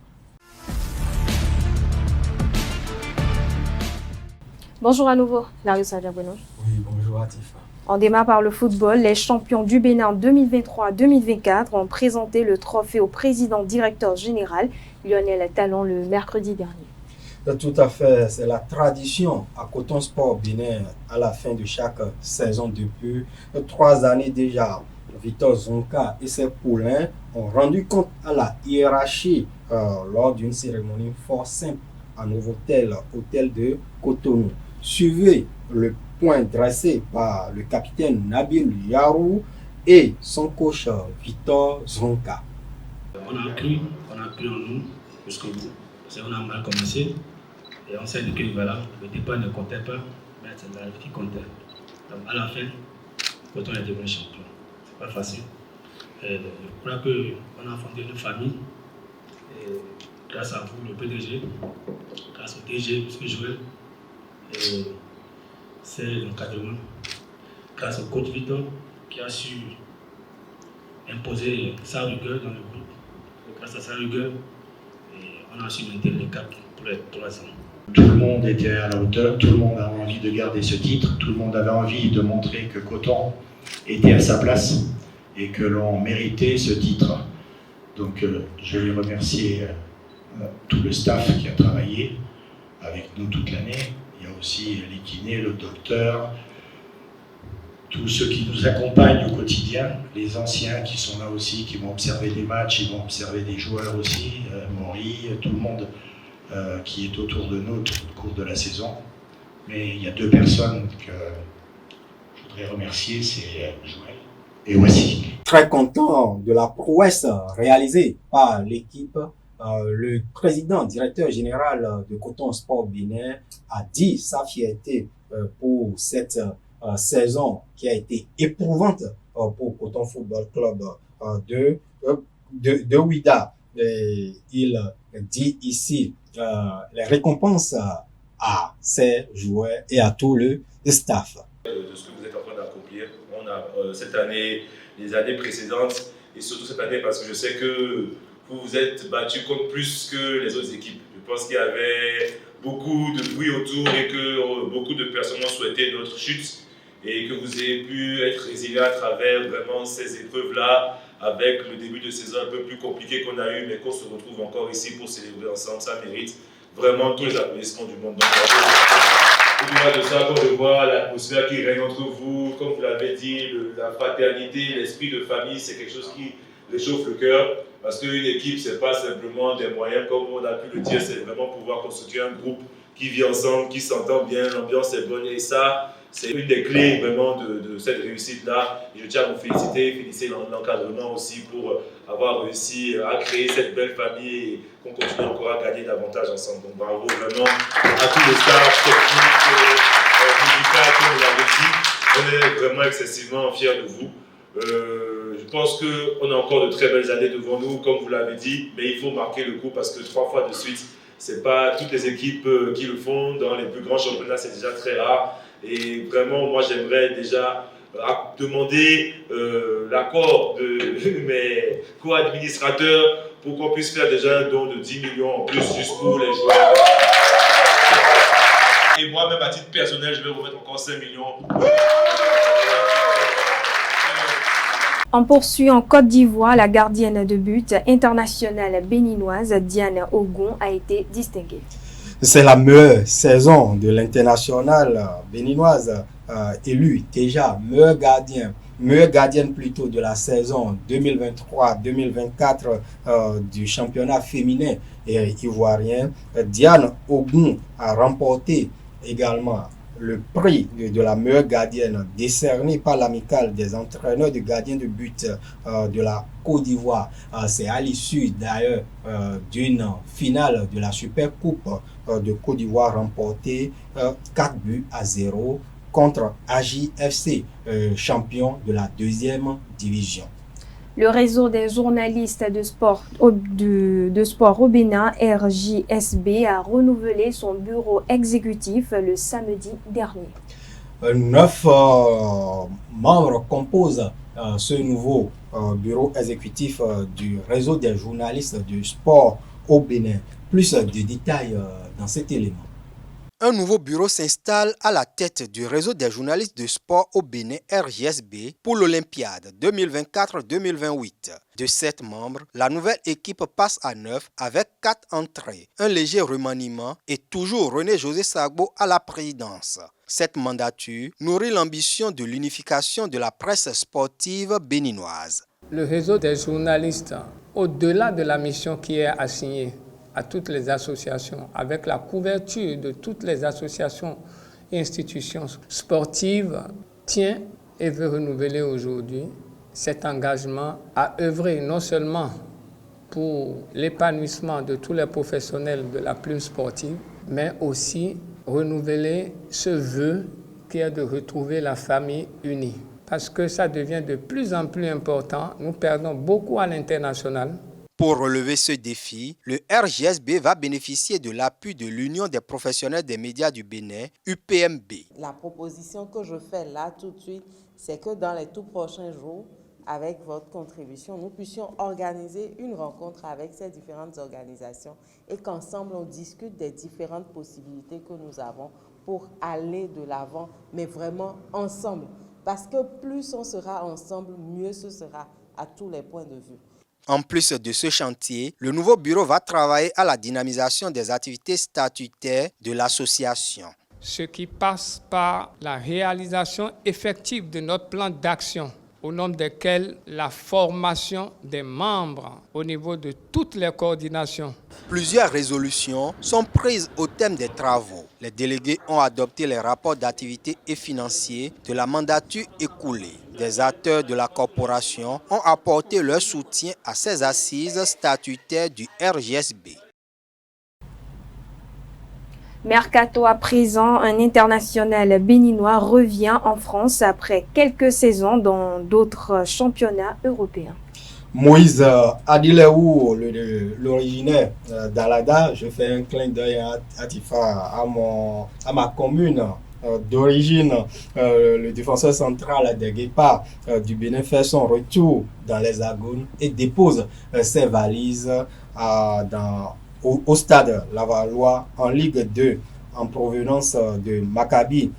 Bonjour à nouveau, Larios Adjagweno. Oui, bonjour Atifa. On démarre par le football. Les champions du Bénin 2023-2024 ont présenté le trophée au président directeur général Lionel Talon le mercredi dernier. Tout à fait, c'est la tradition à Coton Sport Bénin à la fin de chaque saison depuis 3 années déjà. Victor Zonka et ses poulains ont rendu compte à la hiérarchie lors d'une cérémonie fort simple à Novotel, hôtel de Cotonou. Suivez le point dressé par le capitaine Nabil Yarou et son coach Victor Zonka. On a cru en nous jusqu'au bout. Parce qu'on a mal commencé et on sait que voilà, le départ ne comptait pas, mais c'est la vie qui comptait. Donc à la fin, quand on est devenu champion, c'est pas facile. Et je crois qu'on a fondé une famille. Et grâce à vous, le PDG, grâce au DG, M. Joël, et c'est l'encadrement. Grâce au coach Victor qui a su imposer sa rigueur dans le groupe. Et grâce à sa rigueur, on a su maintenir les cap pour les 3 ans. Tout le monde était à la hauteur, tout le monde avait envie de garder ce titre, tout le monde avait envie de montrer que Coton était à sa place et que l'on méritait ce titre. Donc je vais remercier tout le staff qui a travaillé avec nous toute l'année. Il y a aussi les kinés, le docteur, tous ceux qui nous accompagnent au quotidien, les anciens qui sont là aussi, qui vont observer des matchs, ils vont observer des joueurs aussi, Maury, tout le monde qui est autour de nous au cours de la saison. Mais il y a 2 personnes que je voudrais remercier, c'est Joël et Wassi. Très content de la prouesse réalisée par l'équipe. Le président, directeur général de Coton Sport Bénin a dit sa fierté pour cette saison qui a été éprouvante pour Coton Football Club de Ouida. Et il dit ici les récompenses à ses joueurs et à tout le staff. De ce que vous êtes en train d'accomplir, on a cette année, les années précédentes et surtout cette année parce que je sais que vous vous êtes battu contre plus que les autres équipes. Je pense qu'il y avait beaucoup de bruit autour et que beaucoup de personnes ont souhaité notre chute et que vous ayez pu être résilient à travers vraiment ces épreuves-là avec le début de saison un peu plus compliqué qu'on a eu, mais qu'on se retrouve encore ici pour célébrer ensemble. Ça mérite vraiment tous les applaudissements du monde. Donc, au-delà de ça, quand je vois l'atmosphère qui règne entre vous, comme vous l'avez dit, la fraternité, l'esprit de famille, c'est quelque chose qui réchauffe le cœur. Parce qu'une équipe, ce n'est pas simplement des moyens, comme on a pu le dire, c'est vraiment pouvoir constituer un groupe qui vit ensemble, qui s'entend bien, l'ambiance est bonne. Et ça, c'est une des clés vraiment de cette réussite-là. Et je tiens à vous féliciter l'encadrement aussi pour avoir réussi à créer cette belle famille et qu'on continue encore à gagner davantage ensemble. Donc bravo vraiment à tous les staffs techniques, musicaux, comme vous l'avez dit. On est vraiment excessivement fiers de vous. Je pense qu'on a encore de très belles années devant nous, comme vous l'avez dit, mais il faut marquer le coup parce que 3 fois de suite, c'est pas toutes les équipes qui le font. Dans les plus grands championnats, c'est déjà très rare. Et vraiment, moi, j'aimerais déjà demander l'accord de mes co-administrateurs pour qu'on puisse faire déjà un don de 10 millions en plus juste pour les joueurs. Et moi-même, à titre personnel, je vais remettre encore 5 millions. On poursuit en Côte d'Ivoire, la gardienne de but internationale béninoise Diane Ogun a été distinguée. C'est la meilleure saison de l'internationale béninoise, élue déjà meilleure gardienne plutôt de la saison 2023-2024 du championnat féminin ivoirien. Diane Ogun a remporté également le prix de la meilleure gardienne décerné par l'amicale des entraîneurs de gardiens de but de la Côte d'Ivoire. C'est à l'issue d'ailleurs d'une finale de la Super Coupe de Côte d'Ivoire remportée 4-0 contre AJFC, champion de la 2e division. Le réseau des journalistes de sport au Bénin, RJSB, a renouvelé son bureau exécutif le samedi dernier. 9 membres composent ce nouveau bureau exécutif du réseau des journalistes du sport au Bénin. Plus de détails dans cet élément. Un nouveau bureau s'installe à la tête du réseau des journalistes de sport au Bénin RJSB pour l'Olympiade 2024-2028. De 7 membres, la nouvelle équipe passe à 9 avec 4 entrées, un léger remaniement et toujours René-José Sagbo à la présidence. Cette mandature nourrit l'ambition de l'unification de la presse sportive béninoise. Le réseau des journalistes, au-delà de la mission qui est assignée à toutes les associations, avec la couverture de toutes les associations et institutions sportives, tient et veut renouveler aujourd'hui cet engagement à œuvrer non seulement pour l'épanouissement de tous les professionnels de la plume sportive, mais aussi renouveler ce vœu qui est de retrouver la famille unie. Parce que ça devient de plus en plus important, nous perdons beaucoup à l'international. Pour relever ce défi, le RJSB va bénéficier de l'appui de l'Union des professionnels des médias du Bénin, UPMB. La proposition que je fais là tout de suite, c'est que dans les tout prochains jours, avec votre contribution, nous puissions organiser une rencontre avec ces différentes organisations et qu'ensemble on discute des différentes possibilités que nous avons pour aller de l'avant, mais vraiment ensemble. Parce que plus on sera ensemble, mieux ce sera à tous les points de vue. En plus de ce chantier, le nouveau bureau va travailler à la dynamisation des activités statutaires de l'association. Ce qui passe par la réalisation effective de notre plan d'action, au nombre desquels la formation des membres au niveau de toutes les coordinations. Plusieurs résolutions sont prises au thème des travaux. Les délégués ont adopté les rapports d'activité et financiers de la mandature écoulée. Des acteurs de la corporation ont apporté leur soutien à ces assises statutaires du RJSB. Mercato à présent, un international béninois revient en France après quelques saisons dans d'autres championnats européens. Moïse Adileou, l'originaire d'Alada, je fais un clin d'œil à Tifa, à ma commune d'origine. Le défenseur central des Guépards du Bénin fait son retour dans l'Hexagone et dépose ses valises au stade Lavallois en Ligue 2 en provenance de Maccabi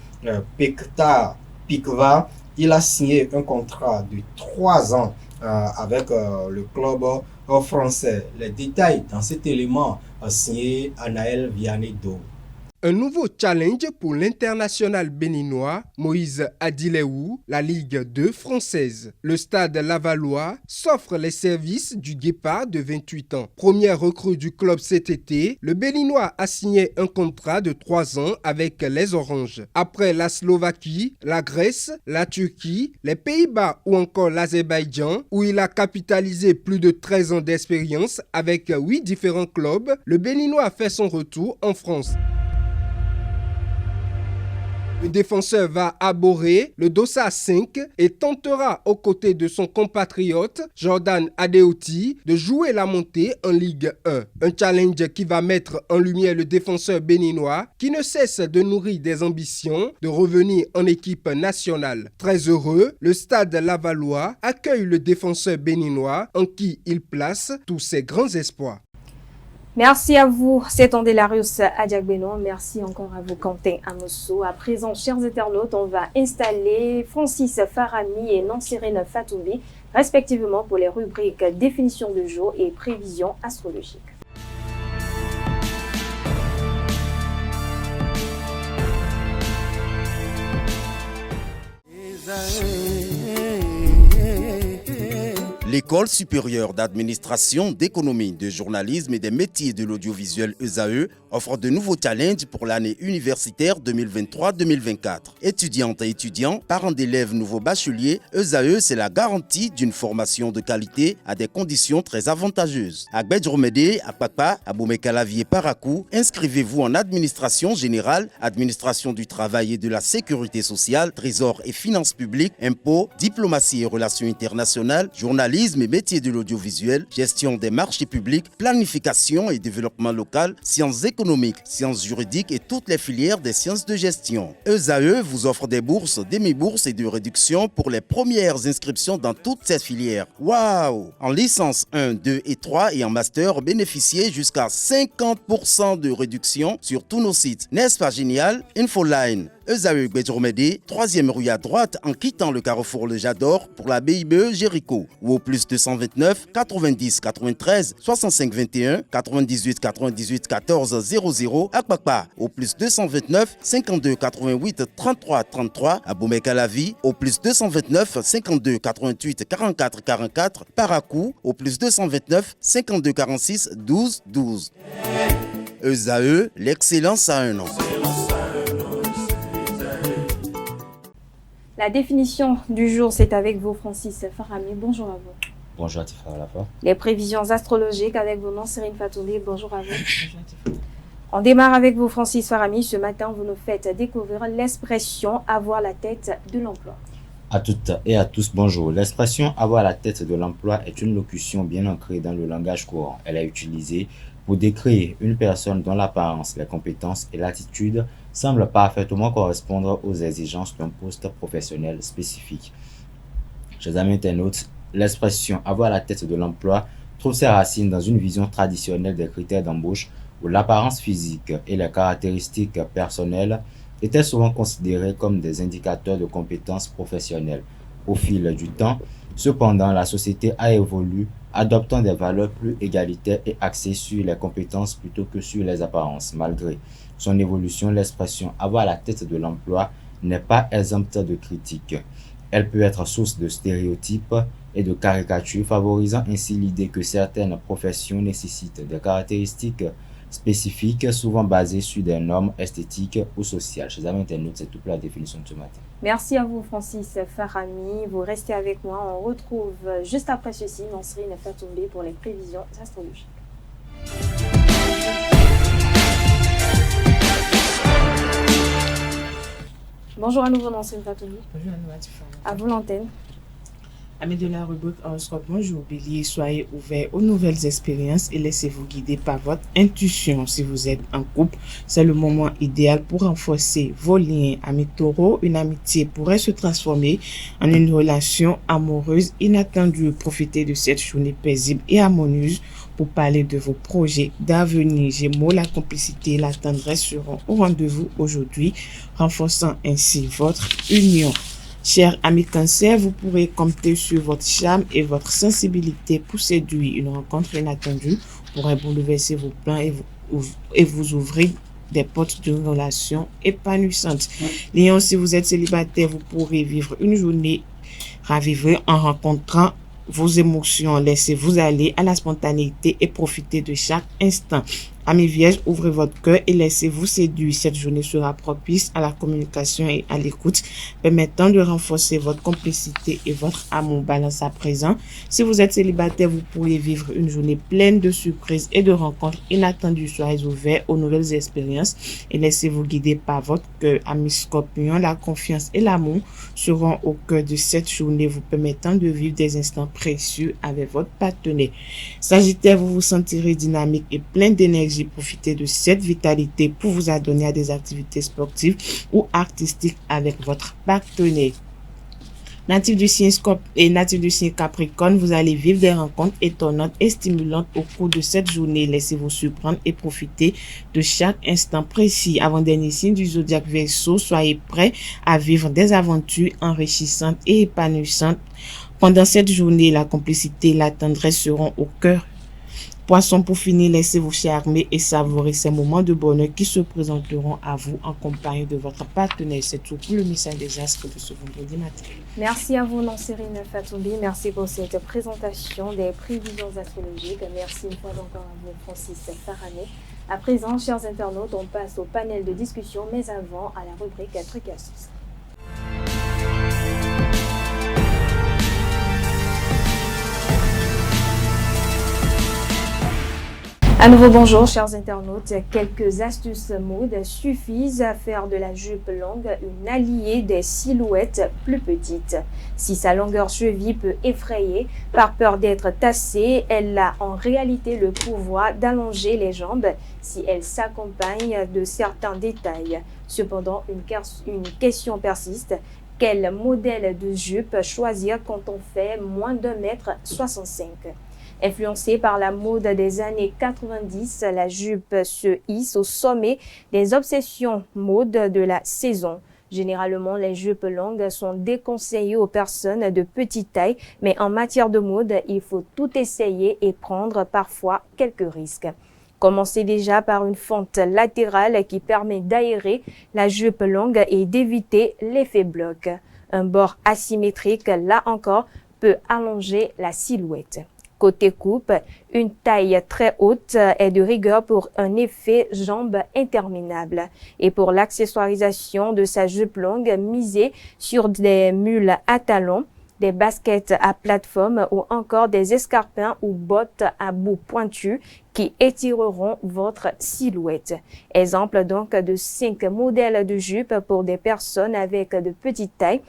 Pekta Pikva. Il a signé un contrat de 3 ans avec le club français. Les détails dans cet élément signé Anaël Vianney-Do. Un nouveau challenge pour l'international béninois Moïse Adileou, la Ligue 2 française. Le stade Lavallois s'offre les services du Guépard de 28 ans. Première recrue du club cet été, le Béninois a signé un contrat de 3 ans avec les Oranges. Après la Slovaquie, la Grèce, la Turquie, les Pays-Bas ou encore l'Azerbaïdjan, où il a capitalisé plus de 13 ans d'expérience avec 8 différents clubs, le Béninois fait son retour en France. Le défenseur va aborder le Dossa 5 et tentera aux côtés de son compatriote Jordan Adeoti de jouer la montée en Ligue 1. Un challenge qui va mettre en lumière le défenseur béninois qui ne cesse de nourrir des ambitions de revenir en équipe nationale. Très heureux, le stade Lavallois accueille le défenseur béninois en qui il place tous ses grands espoirs. Merci à vous, c'est Andelarius Adiagbeno. Merci encore à vous, Quentin Amosso. À présent, chers internautes, on va installer Francis Farami et Nansirine Fatoubi, respectivement pour les rubriques définition du jour et prévision astrologique. L'École supérieure d'administration, d'économie, de journalisme et des métiers de l'audiovisuel ESAE offre de nouveaux challenges pour l'année universitaire 2023-2024. Étudiantes et étudiants, parents d'élèves nouveaux bacheliers, ESAE, c'est la garantie d'une formation de qualité à des conditions très avantageuses. À Gbedjromede, à Papa, à Boumekalavier Parakou, inscrivez-vous en administration générale, administration du travail et de la sécurité sociale, trésor et finances publiques, impôts, diplomatie et relations internationales, journalisme et métiers de l'audiovisuel, gestion des marchés publics, planification et développement local, sciences économiques, sciences juridiques et toutes les filières des sciences de gestion. ESAE vous offre des bourses, demi-bourses et de réductions pour les premières inscriptions dans toutes ces filières. Waouh! En licence 1, 2 et 3 et en master, bénéficiez jusqu'à 50% de réduction sur tous nos sites. N'est-ce pas génial? Infoline. ESAE Gbedjromede, 3e rue à droite en quittant le carrefour Le Jador pour la BIBE Jéricho ou au plus 229 90 93 65 21 98 98 14 00 à Kpakpa au plus 229 52 88 33 33 à Boumekalavi au plus 229 52 88 44 44 Parakou au plus 229 52 46 12 12. ESAE, l'excellence à un an. La définition du jour, c'est avec vous, Francis Farami. Bonjour à vous. Bonjour à Tifa Alafa. Les prévisions astrologiques avec vous, Nansirine Fatoubi. Bonjour à vous. Bonjour à Tifa. On démarre avec vous, Francis Farami. Ce matin, vous nous faites découvrir l'expression « avoir la tête de l'emploi ». À toutes et à tous, bonjour. L'expression « avoir la tête de l'emploi » est une locution bien ancrée dans le langage courant. Elle est utilisée pour décrire une personne dont l'apparence, les compétences et l'attitude semblent parfaitement correspondre aux exigences d'un poste professionnel spécifique. Chers amis internautes, l'expression « avoir la tête de l'emploi » trouve ses racines dans une vision traditionnelle des critères d'embauche où l'apparence physique et les caractéristiques personnelles étaient souvent considérées comme des indicateurs de compétences professionnelles. Au fil du temps, cependant, la société a évolué, adoptant des valeurs plus égalitaires et axées sur les compétences plutôt que sur les apparences. Malgré son évolution, l'expression « avoir la tête de l'emploi » n'est pas exempte de critiques. Elle peut être source de stéréotypes et de caricatures, favorisant ainsi l'idée que certaines professions nécessitent des caractéristiques spécifiques, souvent basées sur des normes esthétiques ou sociales. Chers amis internautes, c'est tout pour la définition de ce matin. Merci à vous, Francis Farami. Vous restez avec moi. On retrouve juste après ceci Nansirine Fatoubi pour les prévisions astrologiques. Bonjour à nouveau, Nansirine Fatoubi. Bonjour à nouveau, Tifa. À vous l'antenne. Amis de la rubrique horoscope, bonjour Bélier, soyez ouverts aux nouvelles expériences et laissez-vous guider par votre intuition. Si vous êtes en couple, c'est le moment idéal pour renforcer vos liens. Amis Taureau, une amitié pourrait se transformer en une relation amoureuse inattendue. Profitez de cette journée paisible et harmonieuse pour parler de vos projets d'avenir. Gémeaux, la complicité et la tendresse seront au rendez-vous aujourd'hui, renforçant ainsi votre union. Chers amis Cancer, vous pourrez compter sur votre charme et votre sensibilité pour séduire. Une rencontre inattendue pourrait bouleverser vos plans et vous ouvrir des portes d'une relation épanouissante. Lion, si vous êtes célibataire, vous pourrez vivre une journée ravivée en rencontrant vos émotions. Laissez-vous aller à la spontanéité et profitez de chaque instant. Amis vierges, ouvrez votre cœur et laissez-vous séduire. Cette journée sera propice à la communication et à l'écoute, permettant de renforcer votre complicité et votre amour. Balance à présent. Si vous êtes célibataire, vous pourriez vivre une journée pleine de surprises et de rencontres inattendues. Soyez ouverts aux nouvelles expériences et laissez-vous guider par votre cœur. Amis Scorpions, la confiance et l'amour seront au cœur de cette journée, vous permettant de vivre des instants précieux avec votre partenaire. Sagittaire, vous vous sentirez dynamique et plein d'énergie. Profitez de cette vitalité pour vous adonner à des activités sportives ou artistiques avec votre partenaire. Natif du signe et natif du signe Capricorne, vous allez vivre des rencontres étonnantes et stimulantes au cours de cette journée. Laissez-vous surprendre et profitez de chaque instant précis. Avant-dernier signe du zodiaque Verseau, soyez prêts à vivre des aventures enrichissantes et épanouissantes. Pendant cette journée, la complicité et la tendresse seront au cœur. Poisson, pour finir, laissez-vous charmer et savourer ces moments de bonheur qui se présenteront à vous en compagnie de votre partenaire. C'est tout pour le message des astres de ce vendredi matin. Merci à vous, Nancérine Fatoubi. Merci pour cette présentation des prévisions astrologiques. Merci une fois encore à vous, Francis Farané. À présent, chers internautes, on passe au panel de discussion, mais avant, à la rubrique Trucs et astuces. À nouveau bonjour chers internautes, quelques astuces mode suffisent à faire de la jupe longue une alliée des silhouettes plus petites. Si sa longueur cheville peut effrayer par peur d'être tassée, elle a en réalité le pouvoir d'allonger les jambes si elle s'accompagne de certains détails. Cependant, une question persiste. Quel modèle de jupe choisir quand on fait moins d'1,65 m? Influencée par la mode des années 90, la jupe se hisse au sommet des obsessions mode de la saison. Généralement, les jupes longues sont déconseillées aux personnes de petite taille, mais en matière de mode, il faut tout essayer et prendre parfois quelques risques. Commencez déjà par une fente latérale qui permet d'aérer la jupe longue et d'éviter l'effet bloc. Un bord asymétrique, là encore, peut allonger la silhouette. Côté coupe, une taille très haute est de rigueur pour un effet jambe interminable. Et pour l'accessoirisation de sa jupe longue, misez sur des mules à talons, des baskets à plateforme ou encore des escarpins ou bottes à bout pointu qui étireront votre silhouette. Exemple donc de 5 modèles de jupes pour des personnes avec de petites tailles.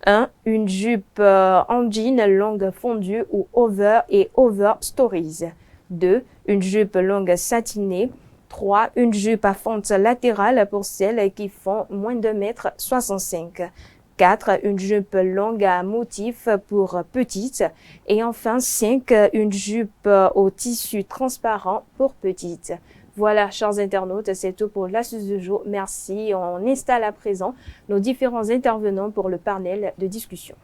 1. Une jupe en jean longue fondue ou over et over stories. 2. Une jupe longue satinée. 3. Une jupe à fente latérale pour celles qui font moins d'1,65 m. 4. Une jupe longue à motif pour petites. Et enfin 5. Une jupe au tissu transparent pour petites. Voilà, chers internautes, c'est tout pour l'astuce du jour. Merci. On installe à présent nos différents intervenants pour le panel de discussion.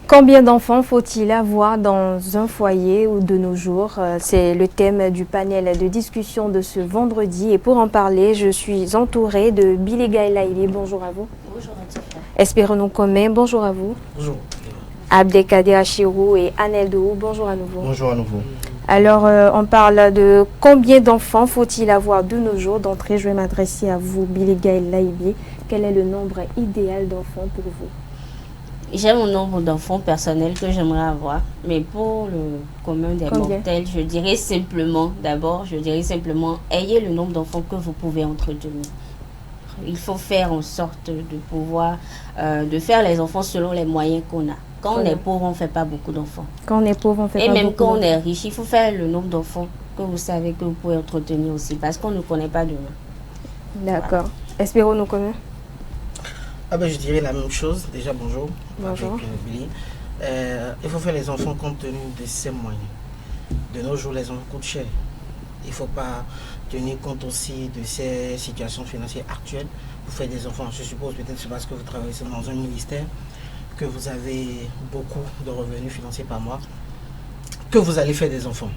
Combien d'enfants faut-il avoir dans un foyer ou de nos jours? C'est le thème du panel de discussion de ce vendredi. Et pour en parler, je suis entourée de Billy Gaïlaïli. Bonjour à vous. Bonjour à tous. Espérons-nous commun. Bonjour à vous. Bonjour. Abdelkader Achirou et Anel Dou. Bonjour à nouveau. Bonjour à nouveau. Alors, on parle de combien d'enfants faut-il avoir de nos jours. D'entrée, je vais m'adresser à vous, Billy Gaïlaïli. Quel est le nombre idéal d'enfants pour vous? J'ai mon nombre d'enfants personnels que j'aimerais avoir, mais pour le commun des mortels, je dirais simplement, ayez le nombre d'enfants que vous pouvez entretenir. Il faut faire en sorte de pouvoir, de faire les enfants selon les moyens qu'on a. Quand on est pauvre, on ne fait pas beaucoup d'enfants. Quand on est pauvre, on ne fait pas beaucoup d'enfants. Et même quand on est riche, il faut faire le nombre d'enfants que vous savez que vous pouvez entretenir aussi, parce qu'on ne connaît pas demain. D'accord. Voilà. Espérons-nous commun. Je dirais la même chose. Déjà, bonjour. Bonjour. Avec Billy. Il faut faire les enfants compte tenu de ses moyens. De nos jours, les enfants coûtent cher. Il ne faut pas tenir compte aussi de ces situations financières actuelles pour faire des enfants. Je suppose peut-être c'est parce que vous travaillez dans un ministère. que vous avez beaucoup de revenus financiers par mois, que vous allez faire des enfants.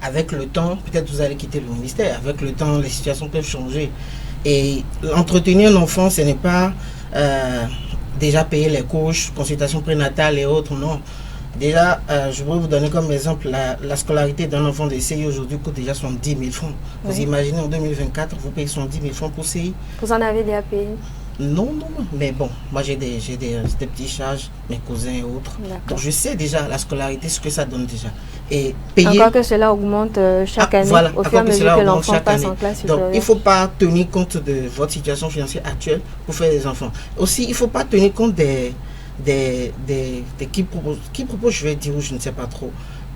Avec le temps, peut-être vous allez quitter le ministère. Avec le temps, les situations peuvent changer. Et entretenir un enfant, ce n'est pas déjà payer les couches, consultations prénatales et autres, non. Déjà, je voudrais vous donner comme exemple la scolarité d'un enfant de CI aujourd'hui coûte déjà 70 000 francs. Oui. Vous imaginez en 2024, vous payez 70 000 francs pour CI. Vous en avez déjà payé? Non. Mais bon, moi j'ai des petits charges, mes cousins et autres. Donc je sais déjà la scolarité, ce que ça donne déjà. Et payer... Encore que cela augmente chaque année, voilà, au fur et à mesure que l'enfant passe en classe supérieure. Donc il ne faut pas tenir compte de votre situation financière actuelle pour faire des enfants. Aussi, il ne faut pas tenir compte des qui proposent, je vais dire, ou je ne sais pas trop,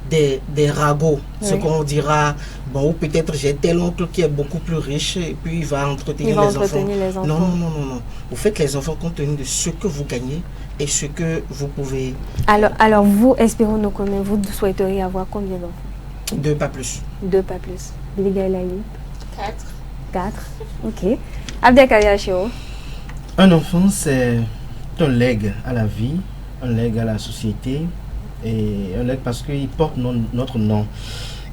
des ragots, oui. Ce qu'on dira, bon, ou peut-être j'ai tel oncle qui est beaucoup plus riche et puis il va entretenir les enfants. Non. Vous faites les enfants compte tenu de ce que vous gagnez et ce que vous pouvez. Alors vous, espérons nos communs, vous souhaiteriez avoir combien d'enfants? 2, pas plus. 2, pas plus. Billy 4. Ok. Abdelkader Cheo. Un enfant, c'est un legs à la vie, un legs à la société et un legs parce qu'il porte notre nom.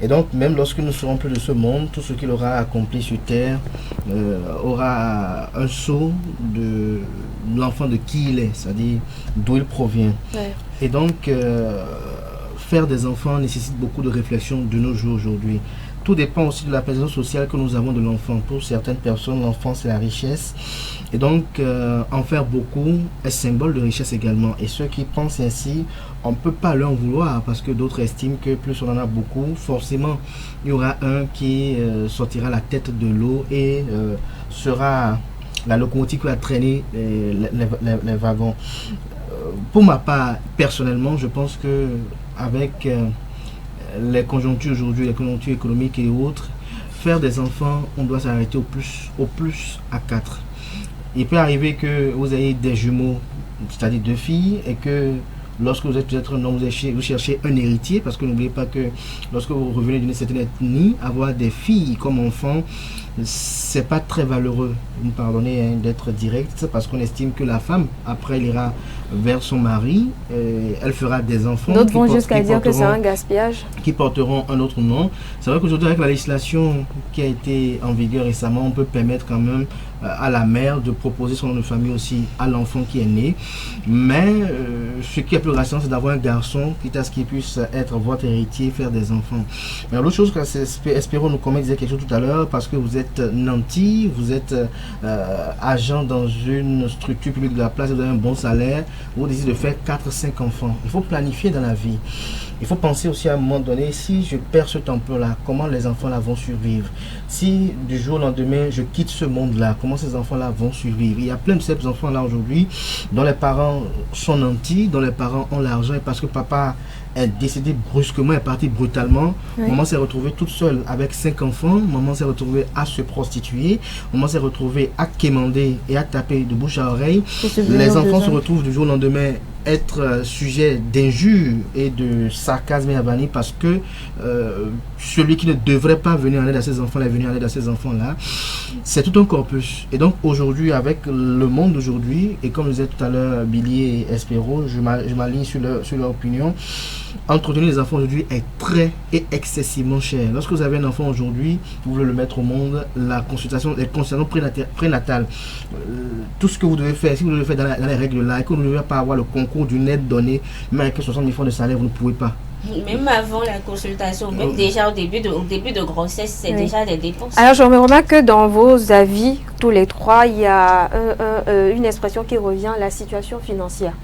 Et donc, même lorsque nous serons plus de ce monde, tout ce qu'il aura accompli sur terre aura un sceau de l'enfant de qui il est, c'est-à-dire d'où il provient. Ouais. Et donc, faire des enfants nécessite beaucoup de réflexion de nos jours aujourd'hui. Tout dépend aussi de la perception sociale que nous avons de l'enfant. Pour certaines personnes, l'enfant, c'est la richesse. Et donc, en faire beaucoup est symbole de richesse également. Et ceux qui pensent ainsi, on ne peut pas leur en vouloir parce que d'autres estiment que plus on en a beaucoup, forcément, il y aura un qui sortira la tête de l'eau et sera la locomotive qui va traîner les wagons. Pour ma part, personnellement, je pense que avec les conjonctures aujourd'hui, les conjonctures économiques et autres, faire des enfants, on doit s'arrêter au plus à 4. Il peut arriver que vous ayez des jumeaux, c'est-à-dire 2 filles, et que lorsque vous êtes peut-être un homme, vous cherchez un héritier, parce que n'oubliez pas que lorsque vous revenez d'une certaine ethnie, avoir des filles comme enfants, c'est pas très valeureux. Vous me pardonnez d'être direct, parce qu'on estime que la femme, après, elle ira vers son mari, elle fera des enfants. D'autres vont jusqu'à dire que c'est un gaspillage. Qui porteront un autre nom. C'est vrai qu'aujourd'hui, avec la législation qui a été en vigueur récemment, on peut permettre quand même à la mère de proposer son nom de famille aussi à l'enfant qui est né. Mais ce qui est plus rassurant, c'est d'avoir un garçon, quitte à ce qu'il puisse être votre héritier, faire des enfants. Mais l'autre chose, espérons nous comme disait quelque chose tout à l'heure, parce que vous êtes nanti, vous êtes agent dans une structure publique de la place, vous avez un bon salaire, vous décidez de faire 4-5 enfants. Il faut planifier dans la vie. Il faut penser aussi à un moment donné, si je perds ce emploi-là, comment les enfants-là vont survivre? Si du jour au lendemain, je quitte ce monde-là, comment ces enfants-là vont survivre? Il y a plein de ces enfants-là aujourd'hui dont les parents sont nantis, dont les parents ont l'argent et parce que papa est décédé brusquement, est parti brutalement. Oui. Maman s'est retrouvée toute seule avec 5 enfants. Maman s'est retrouvée à se prostituer. Maman s'est retrouvée à quémander et à taper de bouche à oreille. Les enfants se retrouvent du jour au lendemain être sujet d'injures et de sarcasme et avanie parce que celui qui ne devrait pas venir en aide à ses enfants est venu en aide à ces enfants-là. C'est tout un corpus. Et donc aujourd'hui, avec le monde d'aujourd'hui, et comme le disait tout à l'heure Billy et Espero, je m'aligne sur leur opinion, entretenir les enfants aujourd'hui est très et excessivement cher. Lorsque vous avez un enfant aujourd'hui, vous voulez le mettre au monde, les consultations prénatales, tout ce que vous devez faire, si vous devez faire dans les règles là, et que vous ne devez pas avoir le concours d'une aide donnée, même avec 60 000 francs de salaire, vous ne pouvez pas. Même avant la consultation, même déjà au début de grossesse, c'est déjà des dépenses. Alors je me remarque que dans vos avis, tous les trois, il y a une expression qui revient, la situation financière.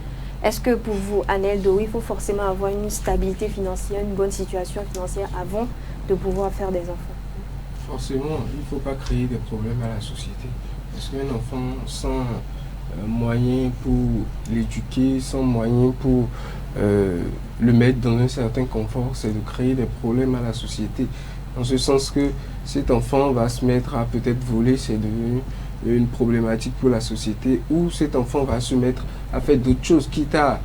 Est-ce que pour vous, Anel Do, il faut forcément avoir une stabilité financière, une bonne situation financière avant de pouvoir faire des enfants? Forcément, il ne faut pas créer des problèmes à la société. Parce qu'un enfant sans moyens pour l'éduquer, sans moyens pour le mettre dans un certain confort, c'est de créer des problèmes à la société. En ce sens que cet enfant va se mettre à peut-être voler, c'est devenu une problématique pour la société, ou cet enfant va se mettre à faire d'autres choses, quitte à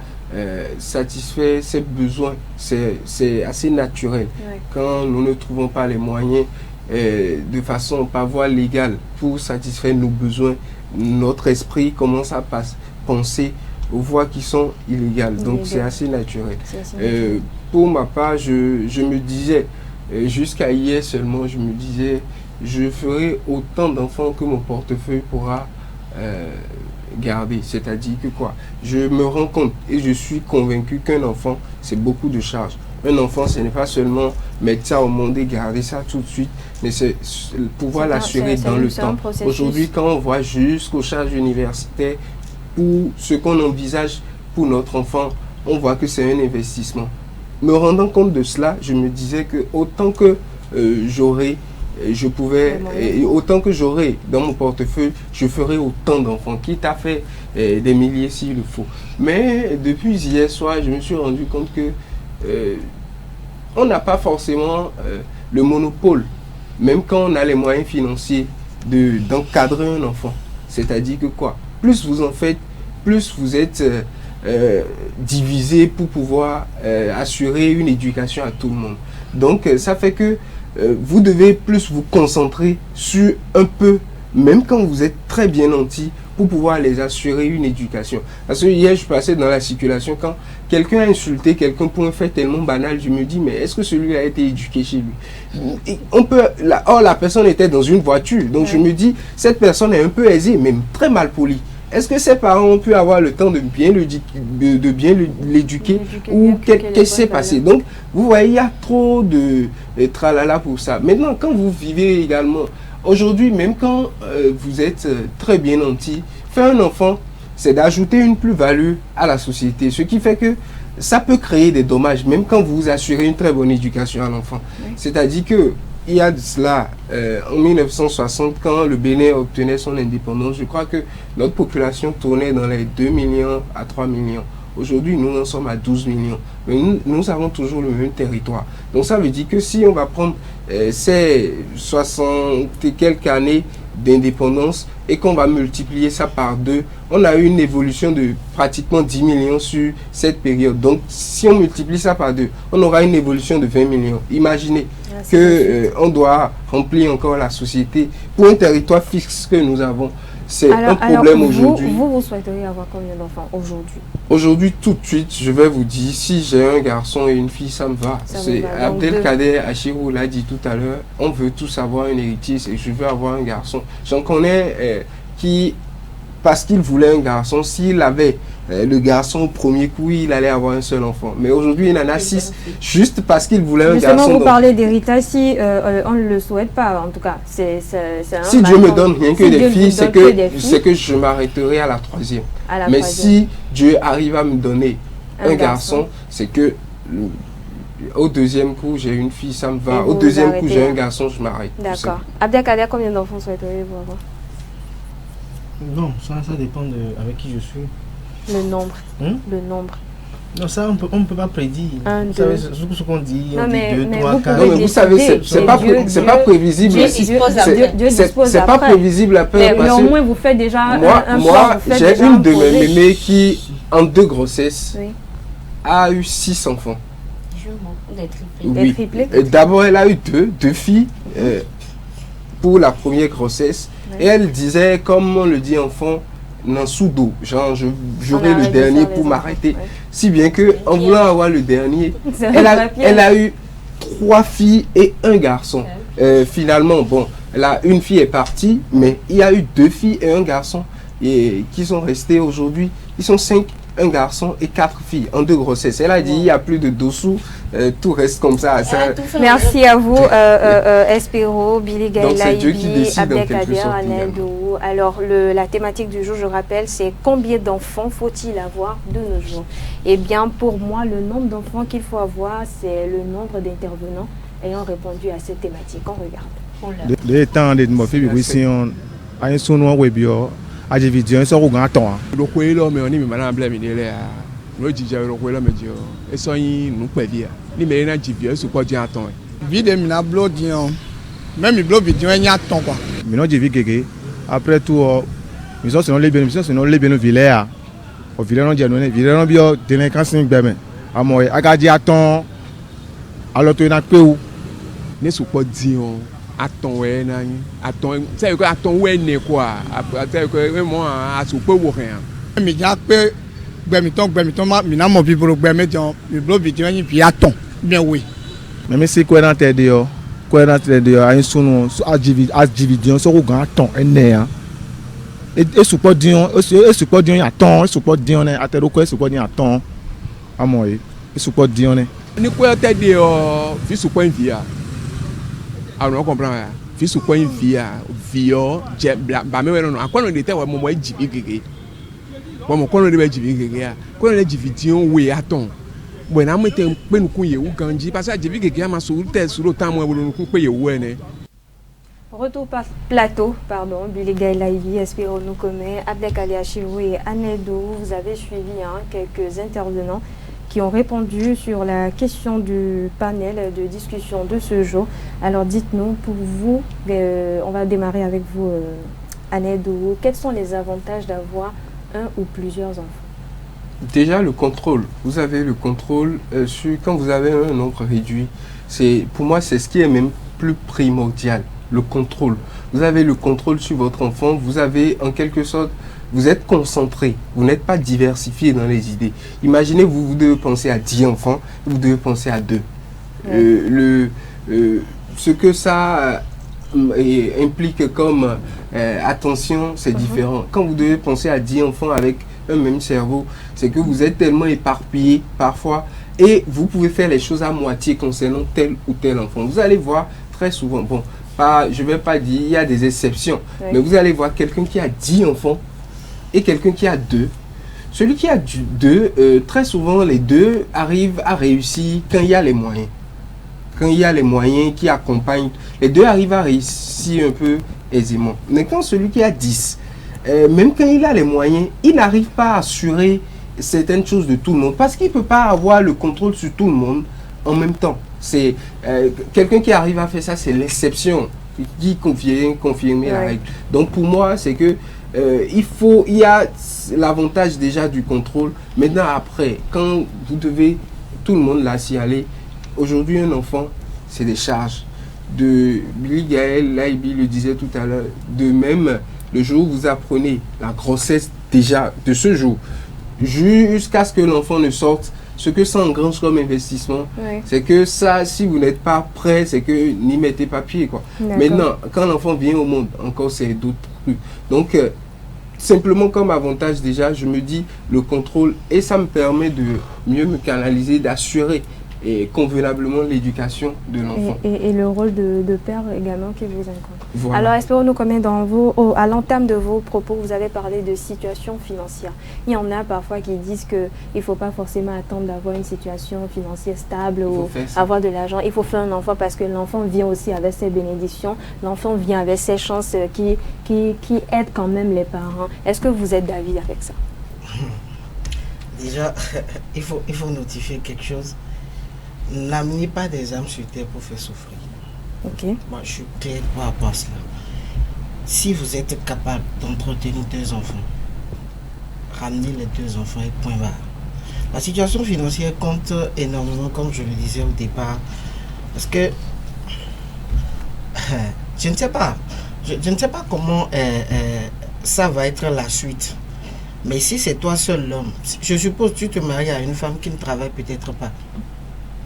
satisfaire ses besoins. C'est assez naturel. Ouais. Quand nous ne trouvons pas les moyens de façon par voie légale pour satisfaire nos besoins, notre esprit commence à penser voies qui sont illégales. Donc c'est assez naturel. Pour ma part, je me disais, jusqu'à hier seulement, je me disais, je ferai autant d'enfants que mon portefeuille pourra garder. C'est-à-dire que quoi, je me rends compte et je suis convaincu qu'un enfant, c'est beaucoup de charges. Un enfant, ce n'est pas seulement mettre ça au monde et garder ça tout de suite, mais c'est pouvoir l'assurer dans le temps. Aujourd'hui, quand on voit jusqu'aux charges universitaires, pour ce qu'on envisage pour notre enfant, on voit que c'est un investissement. Me rendant compte de cela, je me disais que autant que autant que j'aurai dans mon portefeuille, je ferai autant d'enfants, quitte à faire des milliers s'il le faut. Mais depuis hier soir, je me suis rendu compte que on n'a pas forcément le monopole, même quand on a les moyens financiers d'encadrer un enfant. C'est-à-dire que quoi, plus vous en faites, plus vous êtes divisé pour pouvoir assurer une éducation à tout le monde. Donc ça fait que vous devez plus vous concentrer sur un peu, même quand vous êtes très bien nantis, pour pouvoir les assurer une éducation. Parce que hier, je passais dans la circulation, quand quelqu'un a insulté quelqu'un pour un fait tellement banal, je me dis, mais est-ce que celui-là a été éduqué chez lui? La personne était dans une voiture, donc je me dis, cette personne est un peu aisée, même très mal polie. Est-ce que ses parents ont pu avoir le temps de bien l'éduquer ou qu'est-ce qui s'est passé? Donc, vous voyez, il y a trop de tralala pour ça. Maintenant, quand vous vivez également, aujourd'hui, même quand vous êtes très bien nanti, faire un enfant, c'est d'ajouter une plus-value à la société. Ce qui fait que ça peut créer des dommages, même quand vous assurez une très bonne éducation à l'enfant. Oui. C'est-à-dire que il y a de cela, en 1960, quand le Bénin obtenait son indépendance, je crois que notre population tournait dans les 2 millions à 3 millions. Aujourd'hui, nous en sommes à 12 millions. Mais nous avons toujours le même territoire. Donc ça veut dire que si on va prendre ces 60 et quelques années d'indépendance et qu'on va multiplier ça par 2, on a eu une évolution de pratiquement 10 millions sur cette période. Donc si on multiplie ça par 2, on aura une évolution de 20 millions. Imaginez qu'on doit remplir encore la société pour un territoire fixe que nous avons. C'est un problème aujourd'hui. Vous souhaiteriez avoir combien d'enfants aujourd'hui? Aujourd'hui, tout de suite, je vais vous dire, si j'ai un garçon et une fille, ça me va. Abdelkader Achirou l'a dit tout à l'heure, on veut tous avoir un héritier, je veux avoir un garçon. J'en connais qui, parce qu'il voulait un garçon, s'il avait le garçon au premier coup, il allait avoir un seul enfant. Mais aujourd'hui, il en a 6, juste parce qu'il voulait un garçon. Justement, vous parlez d'héritage, si on ne le souhaite pas, en tout cas. Si Dieu me donne rien que des filles, c'est que je m'arrêterai à la 3e. Mais si Dieu arrive à me donner un garçon, c'est que au 2e coup, j'ai une fille, ça me va. Au 2e coup, j'ai un garçon, je m'arrête. D'accord. Abdelkader, combien d'enfants souhaiteriez-vous avoir? Non, ça dépend avec qui je suis. Le nombre. Le nombre. Non, ça, on ne peut pas prédire. Vous savez, ce qu'on dit, on dit 2, 3, 4. Non, mais vous savez, c'est pas prévisible. C'est pas prévisible après. Mais au moins, vous faites déjà moi, j'ai une de mes mémés qui, en 2 grossesses, a eu 6 enfants. Des triplés. D'abord, elle a eu 2 filles pour la première grossesse. Et elle disait, comme on le dit enfant, dans sous-dos, genre j'aurai le dernier pour m'arrêter. Si bien que, en voulant avoir le dernier, elle a eu 3 filles et 1 garçon. Finalement, bon, une fille est partie, mais il y a eu 2 filles et 1 garçon qui sont restés aujourd'hui. Ils sont 5, 1 garçon et 4 filles en 2 grossesses. Elle a dit, il n'y a plus de dessous, tout reste comme ça. Merci à vous, Espero, Billy Gaïlaïbi, Abdelkader, Anel Dou. Alors, la thématique du jour, je rappelle, c'est combien d'enfants faut-il avoir de nos jours? Eh bien, pour moi, le nombre d'enfants qu'il faut avoir, c'est le nombre d'intervenants ayant répondu à cette thématique. On regarde. Le temps de me faire ici, on a un son web. A j'ai vu un sort au grand temps. Le coin là, mais on est maintenant blâmé là. Le DJ le coin là, mais Dieu. Et ça y nous peut dire. Ni mais na DJ c'est quoi dire temps. Vide mina bloc dion. Même il bloc vidéo y a temps quoi. Maintenant j'ai vu que après tout ils sont les bénéficiaires sinon les bénéficiaires. Au vilain on dit non vilain bio délinquance ni ben. A moi a dit attends. Alors tu na peu où. Ne sou pas dire attends ouais na attends c'est que attends ouais né quoi après que vraiment à souper ou rien mais y a peu mina mo bibro gbemi jon bibro bidion yin bi aton bien oui mais c'est quoi dans tes dehors quoi dans tes dehors a sunu a division so ko gan aton ene hein et support dion et support dion aton et support dion ne atero ko support dion aton amoy et support dion ne ni quoi tes dehors fi support via a non comprendre fi support via vio je ba me no akwa no de te wa mo jibi gege wa mo kono de ba jibi gege a kono de jibi dion we aton bon na mete pe nukun ye wu ganji parce que jibi gege ma so te sur le temps mo wo nukun pe ye wu ene. Retour par plateau, pardon, Billy Gaïlaïbi, Espéro Noukome, Abdek Ali Achilou et Anedo. Vous avez suivi quelques intervenants qui ont répondu sur la question du panel de discussion de ce jour. Alors dites-nous, pour vous, on va démarrer avec vous, Anedo, quels sont les avantages d'avoir un ou plusieurs enfants? Déjà le contrôle. Vous avez le contrôle quand vous avez un nombre réduit. Pour moi, c'est ce qui est même plus primordial. Le contrôle. Vous avez le contrôle sur votre enfant. Vous avez en quelque sorte, vous êtes concentré. Vous n'êtes pas diversifié dans les idées. Imaginez, vous devez penser à 10 enfants, vous devez penser à 2. Ce que ça implique comme attention, c'est différent. Quand vous devez penser à 10 enfants avec un même cerveau, c'est que vous êtes tellement éparpillé parfois et vous pouvez faire les choses à moitié concernant tel ou tel enfant. Vous allez voir très souvent, bon, je ne vais pas dire, il y a des exceptions, mais vous allez voir quelqu'un qui a 10 enfants et quelqu'un qui a 2. Celui qui a 2, très souvent les 2 arrivent à réussir quand il y a les moyens. Quand il y a les moyens qui accompagnent, les 2 arrivent à réussir un peu aisément. Mais quand celui qui a 10, même quand il a les moyens, il n'arrive pas à assurer certaines choses de tout le monde parce qu'il ne peut pas avoir le contrôle sur tout le monde en même temps. C'est quelqu'un qui arrive à faire ça, c'est l'exception qui confirme la règle. Donc pour moi, c'est que il y a l'avantage déjà du contrôle. Maintenant après, quand vous devez tout le monde là s'y aller, aujourd'hui un enfant, c'est des charges. Billy Gaïlaïbi le disait tout à l'heure, de même le jour où vous apprenez la grossesse déjà de ce jour, jusqu'à ce que l'enfant ne sorte, ce que ça engrange comme investissement, c'est que ça, si vous n'êtes pas prêt, c'est que n'y mettez pas pied, quoi. Maintenant, quand l'enfant vient au monde, encore c'est d'autres trucs. Donc, simplement comme avantage déjà, je me dis le contrôle et ça me permet de mieux me canaliser, d'assurer convenablement l'éducation de l'enfant. Et le rôle de père également qui vous incombe. Voilà. Alors, espérons-nous combien à l'entame de vos propos, vous avez parlé de situation financière. Il y en a parfois qui disent qu'il ne faut pas forcément attendre d'avoir une situation financière stable ou avoir de l'argent. Il faut faire un enfant parce que l'enfant vient aussi avec ses bénédictions. L'enfant vient avec ses chances qui aident quand même les parents. Est-ce que vous êtes d'avis avec ça? Déjà, il faut notifier quelque chose. N'amenez pas des âmes sur terre pour faire souffrir. Ok. Moi, je suis clair par rapport à cela. Si vous êtes capable d'entretenir 2 enfants, ramenez les 2 enfants et point barre. La situation financière compte énormément, comme je le disais au départ, parce que je ne sais pas. Je ne sais pas comment ça va être la suite. Mais si c'est toi seul l'homme, je suppose que tu te maries à une femme qui ne travaille peut-être pas.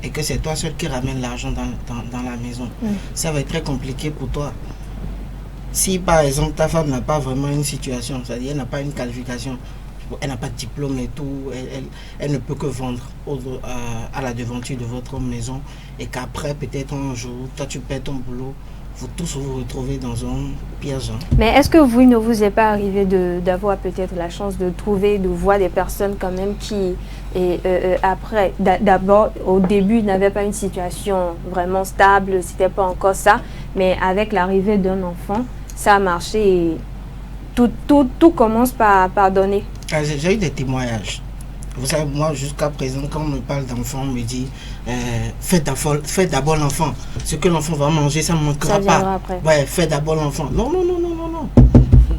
Et que c'est toi seul qui ramène l'argent dans la maison, ça va être très compliqué pour toi. Si par exemple ta femme n'a pas vraiment une situation, c'est-à-dire elle n'a pas une qualification, elle n'a pas de diplôme et tout, elle ne peut que vendre à la devanture de votre maison et qu'après peut-être un jour, toi tu perds ton boulot, vous tous vous retrouvez dans un piège. Mais est-ce que vous, il ne vous est pas arrivé d'avoir peut-être la chance de trouver, de voir des personnes quand même qui, après, d'abord, au début, n'avaient pas une situation vraiment stable, c'était pas encore ça, mais avec l'arrivée d'un enfant, ça a marché et tout commence par donner. J'ai eu des témoignages. Vous savez, moi, jusqu'à présent, quand on me parle d'enfant, on me dit fais d'abord l'enfant. Ce que l'enfant va manger, ça ne manquera pas. Après. Ouais, fais d'abord l'enfant. Non.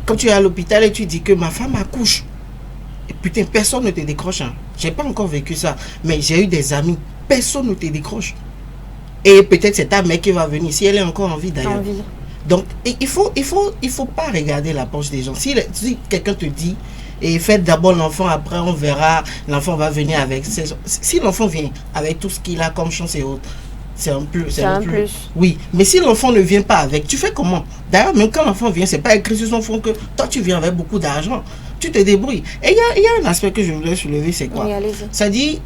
Quand tu es à l'hôpital et tu dis que ma femme accouche, et putain, personne ne te décroche. Hein. J'ai pas encore vécu ça, mais j'ai eu des amis, personne ne te décroche. Et peut-être c'est ta mère qui va venir, si elle est encore en vie d'ailleurs. Donc, il faut pas regarder la poche des gens. Si quelqu'un te dit et faites d'abord l'enfant, après on verra, l'enfant va venir avec si l'enfant vient avec tout ce qu'il a comme chance et autres, c'est un plus. C'est un plus. Oui, mais si l'enfant ne vient pas avec, tu fais comment? D'ailleurs, même quand l'enfant vient, c'est pas écrit sur son front que toi tu viens avec beaucoup d'argent. Tu te débrouilles. Et il y a un aspect que je voulais soulever, c'est quoi? Oui, ça dit,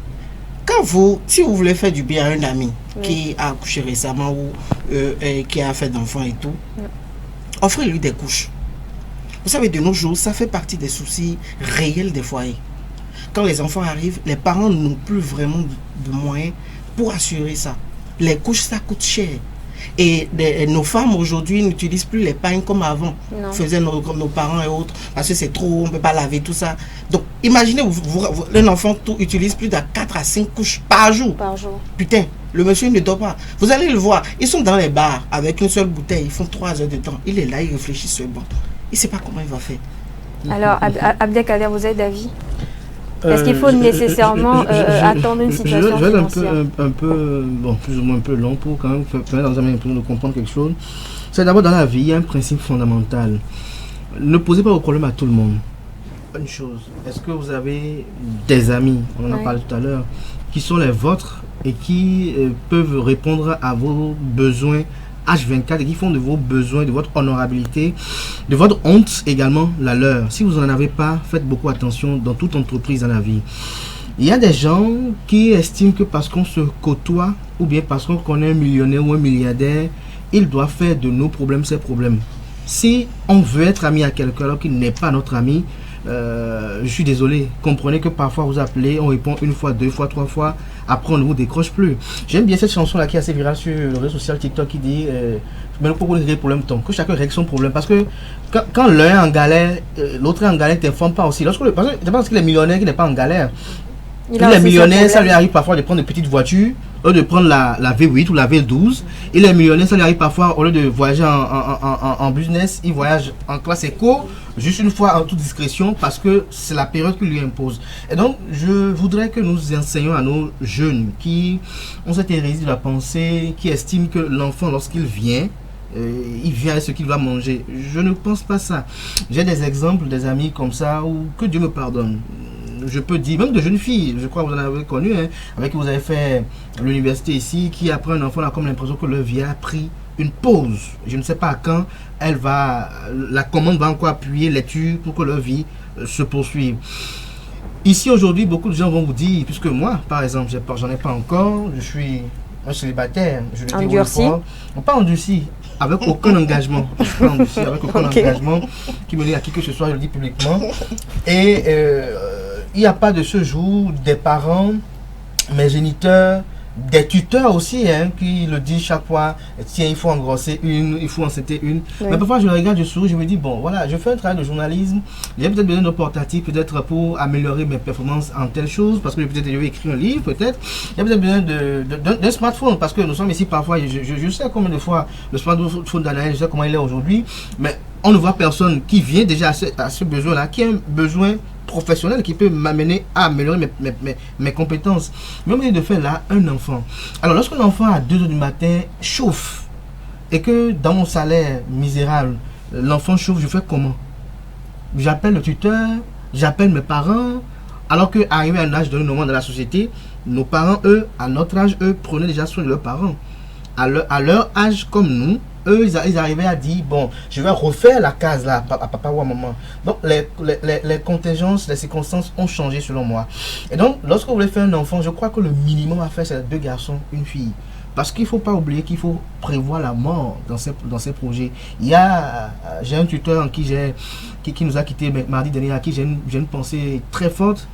si vous voulez faire du bien à un ami qui a accouché récemment ou qui a fait d'enfants et tout, offrez-lui des couches. Vous savez, de nos jours, ça fait partie des soucis réels des foyers. Quand les enfants arrivent, les parents n'ont plus vraiment de moyens pour assurer ça. Les couches, ça coûte cher. Et nos femmes aujourd'hui n'utilisent plus les pagnes comme avant. Faisaient nos parents et autres, parce que c'est trop, on ne peut pas laver tout ça. Donc, imaginez, un enfant utilise plus de 4 à 5 couches par jour. Putain, le monsieur ne dort pas. Vous allez le voir, ils sont dans les bars avec une seule bouteille, ils font 3 heures de temps. Il est là, il réfléchit sur le banc. Il ne sait pas comment il va faire. Alors, Abdelkader, vous êtes d'avis? Est-ce qu'il faut nécessairement attendre une situation je vais financière? un peu, bon, plus ou moins un peu long pour quand même faire dans un peu de comprendre quelque chose. C'est d'abord dans la vie, il y a un principe fondamental. Ne posez pas vos problèmes à tout le monde. Une chose, est-ce que vous avez des amis, on en a parlé tout à l'heure, qui sont les vôtres et qui peuvent répondre à vos besoins H24 et qui font de vos besoins, de votre honorabilité, de votre honte également la leur. Si vous n'en avez pas, faites beaucoup attention dans toute entreprise dans la vie. Il y a des gens qui estiment que parce qu'on se côtoie ou bien parce qu'on connaît un millionnaire ou un milliardaire, il doit faire de nos problèmes ses problèmes. Si on veut être ami à quelqu'un alors qu'il n'est pas notre ami, je suis désolé, comprenez que parfois vous appelez, on répond 1 fois, 2 fois, 3 fois, après on ne vous décroche plus. J'aime bien cette chanson là qui est assez virale sur le réseau social TikTok qui dit mais pourquoi vous régler le problème tant que chacun règle son problème, parce que quand l'un est en galère, l'autre est en galère, t'informe pas aussi. Parce qu'il est millionnaire qu'il n'est pas en galère. Il est millionnaire, ça lui arrive parfois de prendre une petite voiture au lieu de prendre la V8 ou la V12. Il est millionnaire, ça lui arrive parfois au lieu de voyager en business, il voyage en classe éco, juste une fois en toute discrétion, parce que c'est la période qui lui impose. Et donc, je voudrais que nous enseignions à nos jeunes qui ont cette hérésie de la pensée, qui estiment que l'enfant, lorsqu'il vient, il vient avec ce qu'il va manger. Je ne pense pas ça. J'ai des exemples, des amis comme ça, où que Dieu me pardonne. Je peux dire, même de jeunes filles, je crois que vous en avez connu, hein, avec qui vous avez fait l'université ici, qui après un enfant a comme l'impression que leur vie a pris une pause. Je ne sais pas quand la commande va encore appuyer l'étude pour que leur vie se poursuive. Ici aujourd'hui, beaucoup de gens vont vous dire, puisque moi, par exemple, j'en ai pas encore, je suis un célibataire, je le dis endurci? Pas endurci, avec aucun engagement. Je suis pas endurci, avec aucun engagement qui me lie à qui que ce soit, je le dis publiquement. Et il n'y a pas de ce jour des parents, mes géniteurs, des tuteurs aussi, hein, qui le disent chaque fois, tiens, il faut engrosser une, il faut enceinter une. Oui. Mais parfois je regarde, je souris, je me dis, bon, voilà, je fais un travail de journalisme, j'ai peut-être besoin d'un portatif, peut-être pour améliorer mes performances en telle chose, parce que peut-être je vais écrire un livre, peut-être. J'ai peut-être besoin d'un smartphone, parce que nous sommes ici parfois, je sais combien de fois le smartphone d'analyse, je sais comment il est aujourd'hui, mais on ne voit personne qui vient déjà à ce besoin-là, qui a un besoin professionnel qui peut m'amener à améliorer mes compétences. Mais on est de faire là un enfant. Alors lorsqu'un enfant à 2 h du matin chauffe et que dans mon salaire misérable, l'enfant chauffe, je fais comment? J'appelle le tuteur, j'appelle mes parents, alors qu'arrivé à un âge donné normalement dans la société, nos parents, eux, à notre âge, eux, prenaient déjà soin de leurs parents. À leur âge comme nous, eux, ils arrivaient à dire, bon, je vais refaire la case là, à papa ou à maman. Donc, les contingences, les circonstances ont changé selon moi. Et donc, lorsque vous voulez faire un enfant, je crois que le minimum à faire, c'est 2 garçons, 1 fille. Parce qu'il ne faut pas oublier qu'il faut prévoir la mort dans ces projets. J'ai un tuteur qui nous a quittés mardi dernier, à qui j'ai une pensée très forte.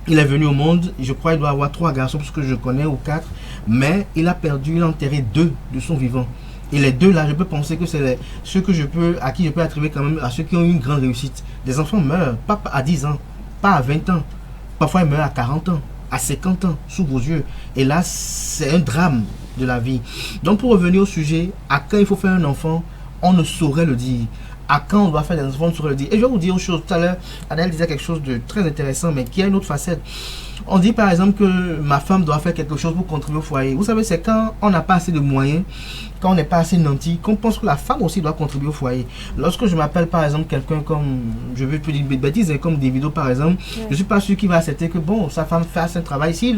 Il est venu au monde, je crois qu'il doit avoir 3 garçons, parce que je connais, ou 4, mais il a enterré 2 de son vivant. Et les 2 là, je peux penser que c'est ceux à qui je peux attribuer quand même à ceux qui ont eu une grande réussite. Des enfants meurent, pas à 10 ans, pas à 20 ans. Parfois ils meurent à 40 ans, à 50 ans, sous vos yeux. Et là, c'est un drame de la vie. Donc pour revenir au sujet, à quand il faut faire un enfant, on ne saurait le dire. À quand on doit faire des enfants, on ne saurait le dire. Et je vais vous dire autre chose. Tout à l'heure, Adèle disait quelque chose de très intéressant, mais qui a une autre facette. On dit par exemple que ma femme doit faire quelque chose pour contribuer au foyer. Vous savez, c'est quand on n'a pas assez de moyens, quand on n'est pas assez nanti, qu'on pense que la femme aussi doit contribuer au foyer. Lorsque je m'appelle par exemple quelqu'un comme, je vais plus dire des bêtises, comme Davido par exemple, je ne suis pas sûr qu'il va accepter que bon, sa femme fasse un travail. Si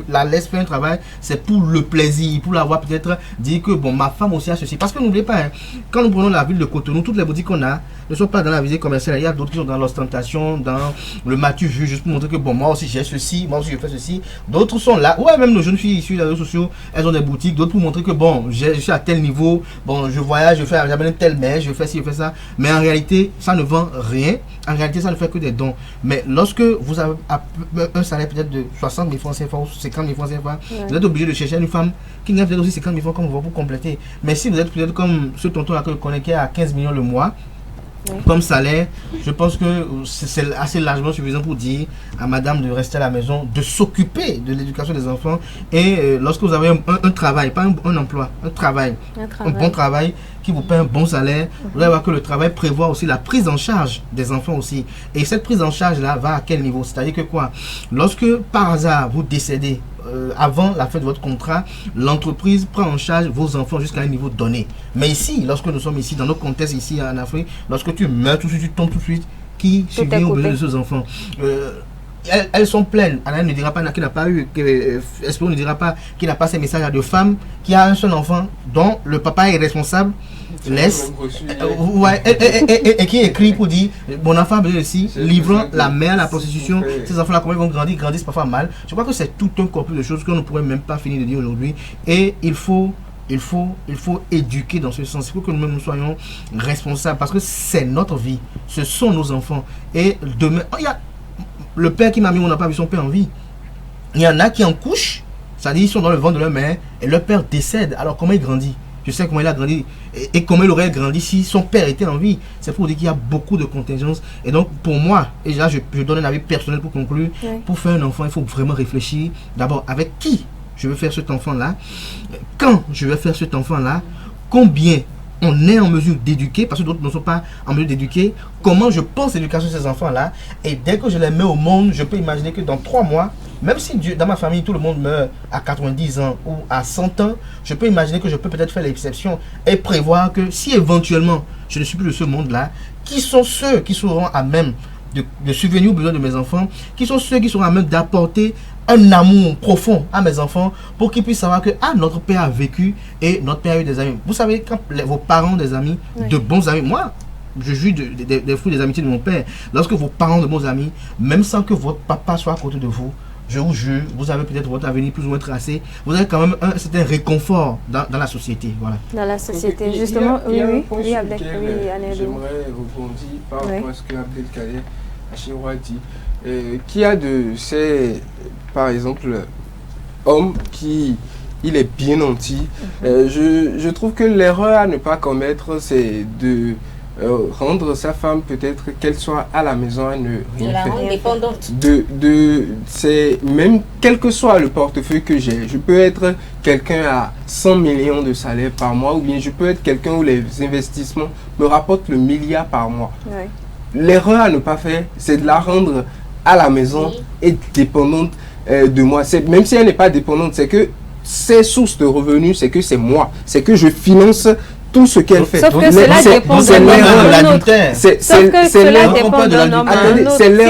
la laisse faire un travail, c'est pour le plaisir, pour l'avoir peut-être dit que bon, ma femme aussi a ceci. Parce que n'oubliez pas, hein, quand nous prenons la ville de Cotonou, toutes les boutiques qu'on a ne sont pas dans la visite commerciale. Il y a d'autres qui sont dans l'ostentation, dans le matu vu, juste pour montrer que bon, moi aussi j'ai ceci, moi aussi je fais ceci. D'autres sont là, ouais, même nos jeunes filles issues des réseaux sociaux, elles ont des boutiques, d'autres pour montrer que bon, je suis à tel niveau, bon, je voyage, je fais j'amène tel mets, je fais ci, je fais ça. Mais en réalité, ça ne vend rien. En réalité, ça ne fait que des dons. Mais lorsque vous avez un salaire peut-être de 60 000 francs CFA ou 50 000 francs CFA, vous êtes obligé de chercher une femme qui gagne peut-être aussi 50 000 francs comme vous pour compléter. Mais si vous êtes peut-être comme ce tonton-là que je connais qui est à 15 millions le mois, comme salaire, je pense que c'est assez largement suffisant pour dire à madame de rester à la maison, de s'occuper de l'éducation des enfants. Et lorsque vous avez un travail, pas un emploi, un travail, un bon travail qui vous paie un bon salaire, vous allez voir que le travail prévoit aussi la prise en charge des enfants aussi. Et cette prise en charge là va à quel niveau? C'est-à-dire que quoi? Lorsque par hasard vous décédez avant la fin de votre contrat, l'entreprise prend en charge vos enfants jusqu'à un niveau donné. Mais ici, lorsque nous sommes ici, dans nos contextes ici en Afrique, lorsque tu meurs tout de suite, tu tombes tout de suite, qui subvient aux besoins de ces enfants? Elles sont pleines. Alain ne dira pas qu'il n'a pas eu, Espérons ne dira pas qu'il n'a pas ces messages à deux femmes qui a un seul enfant dont le papa est responsable, laisse, et qui écrit pour dire mon enfant a besoin ici, livrant la mère à la prostitution. Ces enfants-là, comment ils vont grandir, grandissent parfois mal. Je crois que c'est tout un corpus de choses qu'on ne pourrait même pas finir de dire aujourd'hui. Et il faut éduquer dans ce sens. Il faut que nous-mêmes nous soyons responsables parce que c'est notre vie. Ce sont nos enfants. Et demain, il y a le père qui m'a mis, on n'a pas vu son père en vie. Il y en a qui en couchent, c'est-à-dire ils sont dans le ventre de leur mère et leur père décède. Alors comment il grandit? Je sais comment il a grandi et comment il aurait grandi si son père était en vie. C'est pour dire qu'il y a beaucoup de contingences. Et donc pour moi, et là je donne un avis personnel pour conclure, pour faire un enfant, il faut vraiment réfléchir d'abord avec qui je veux faire cet enfant-là, quand je vais faire cet enfant-là, combien on est en mesure d'éduquer, parce que d'autres ne sont pas en mesure d'éduquer, comment je pense l'éducation de ces enfants-là, et dès que je les mets au monde, je peux imaginer que dans 3 mois, même si dans ma famille tout le monde meurt à 90 ans ou à 100 ans, je peux imaginer que je peux peut-être faire l'exception et prévoir que si éventuellement je ne suis plus de ce monde-là, qui sont ceux qui seront à même de subvenir aux besoins de mes enfants, qui sont ceux qui seront à même d'apporter un amour profond à mes enfants pour qu'ils puissent savoir que notre père a vécu et notre père a eu des amis. Vous savez, quand vos parents ont des amis, de bons amis, moi je jouis des fruits des amitiés de mon père. Lorsque vos parents ont de bons amis, même sans que votre papa soit à côté de vous, je vous jure, vous avez peut-être votre avenir plus ou moins tracé, vous avez quand même un certain réconfort dans la société. Voilà. Dans la société, justement, oui, Abdelkader. J'aimerais rebondir par rapport à ce que Abdelkader Achiroua dit. Qui a de ces, par exemple, hommes qui, il est bien nanti. Je trouve que l'erreur à ne pas commettre, c'est de rendre sa femme peut-être qu'elle soit à la maison à ne rien faire. Indépendante. C'est même quel que soit le portefeuille que j'ai, je peux être quelqu'un à 100 millions de salaire par mois, ou bien je peux être quelqu'un où les investissements me rapportent le milliard par mois. L'erreur à ne pas faire, c'est de la rendre à la maison et dépendante de moi. Même si elle n'est pas dépendante, c'est que ses sources de revenus, c'est que c'est moi, c'est que je finance tout ce qu'elle fait. Sauf que cela dépend d'un homme à un autre. C'est l'erreur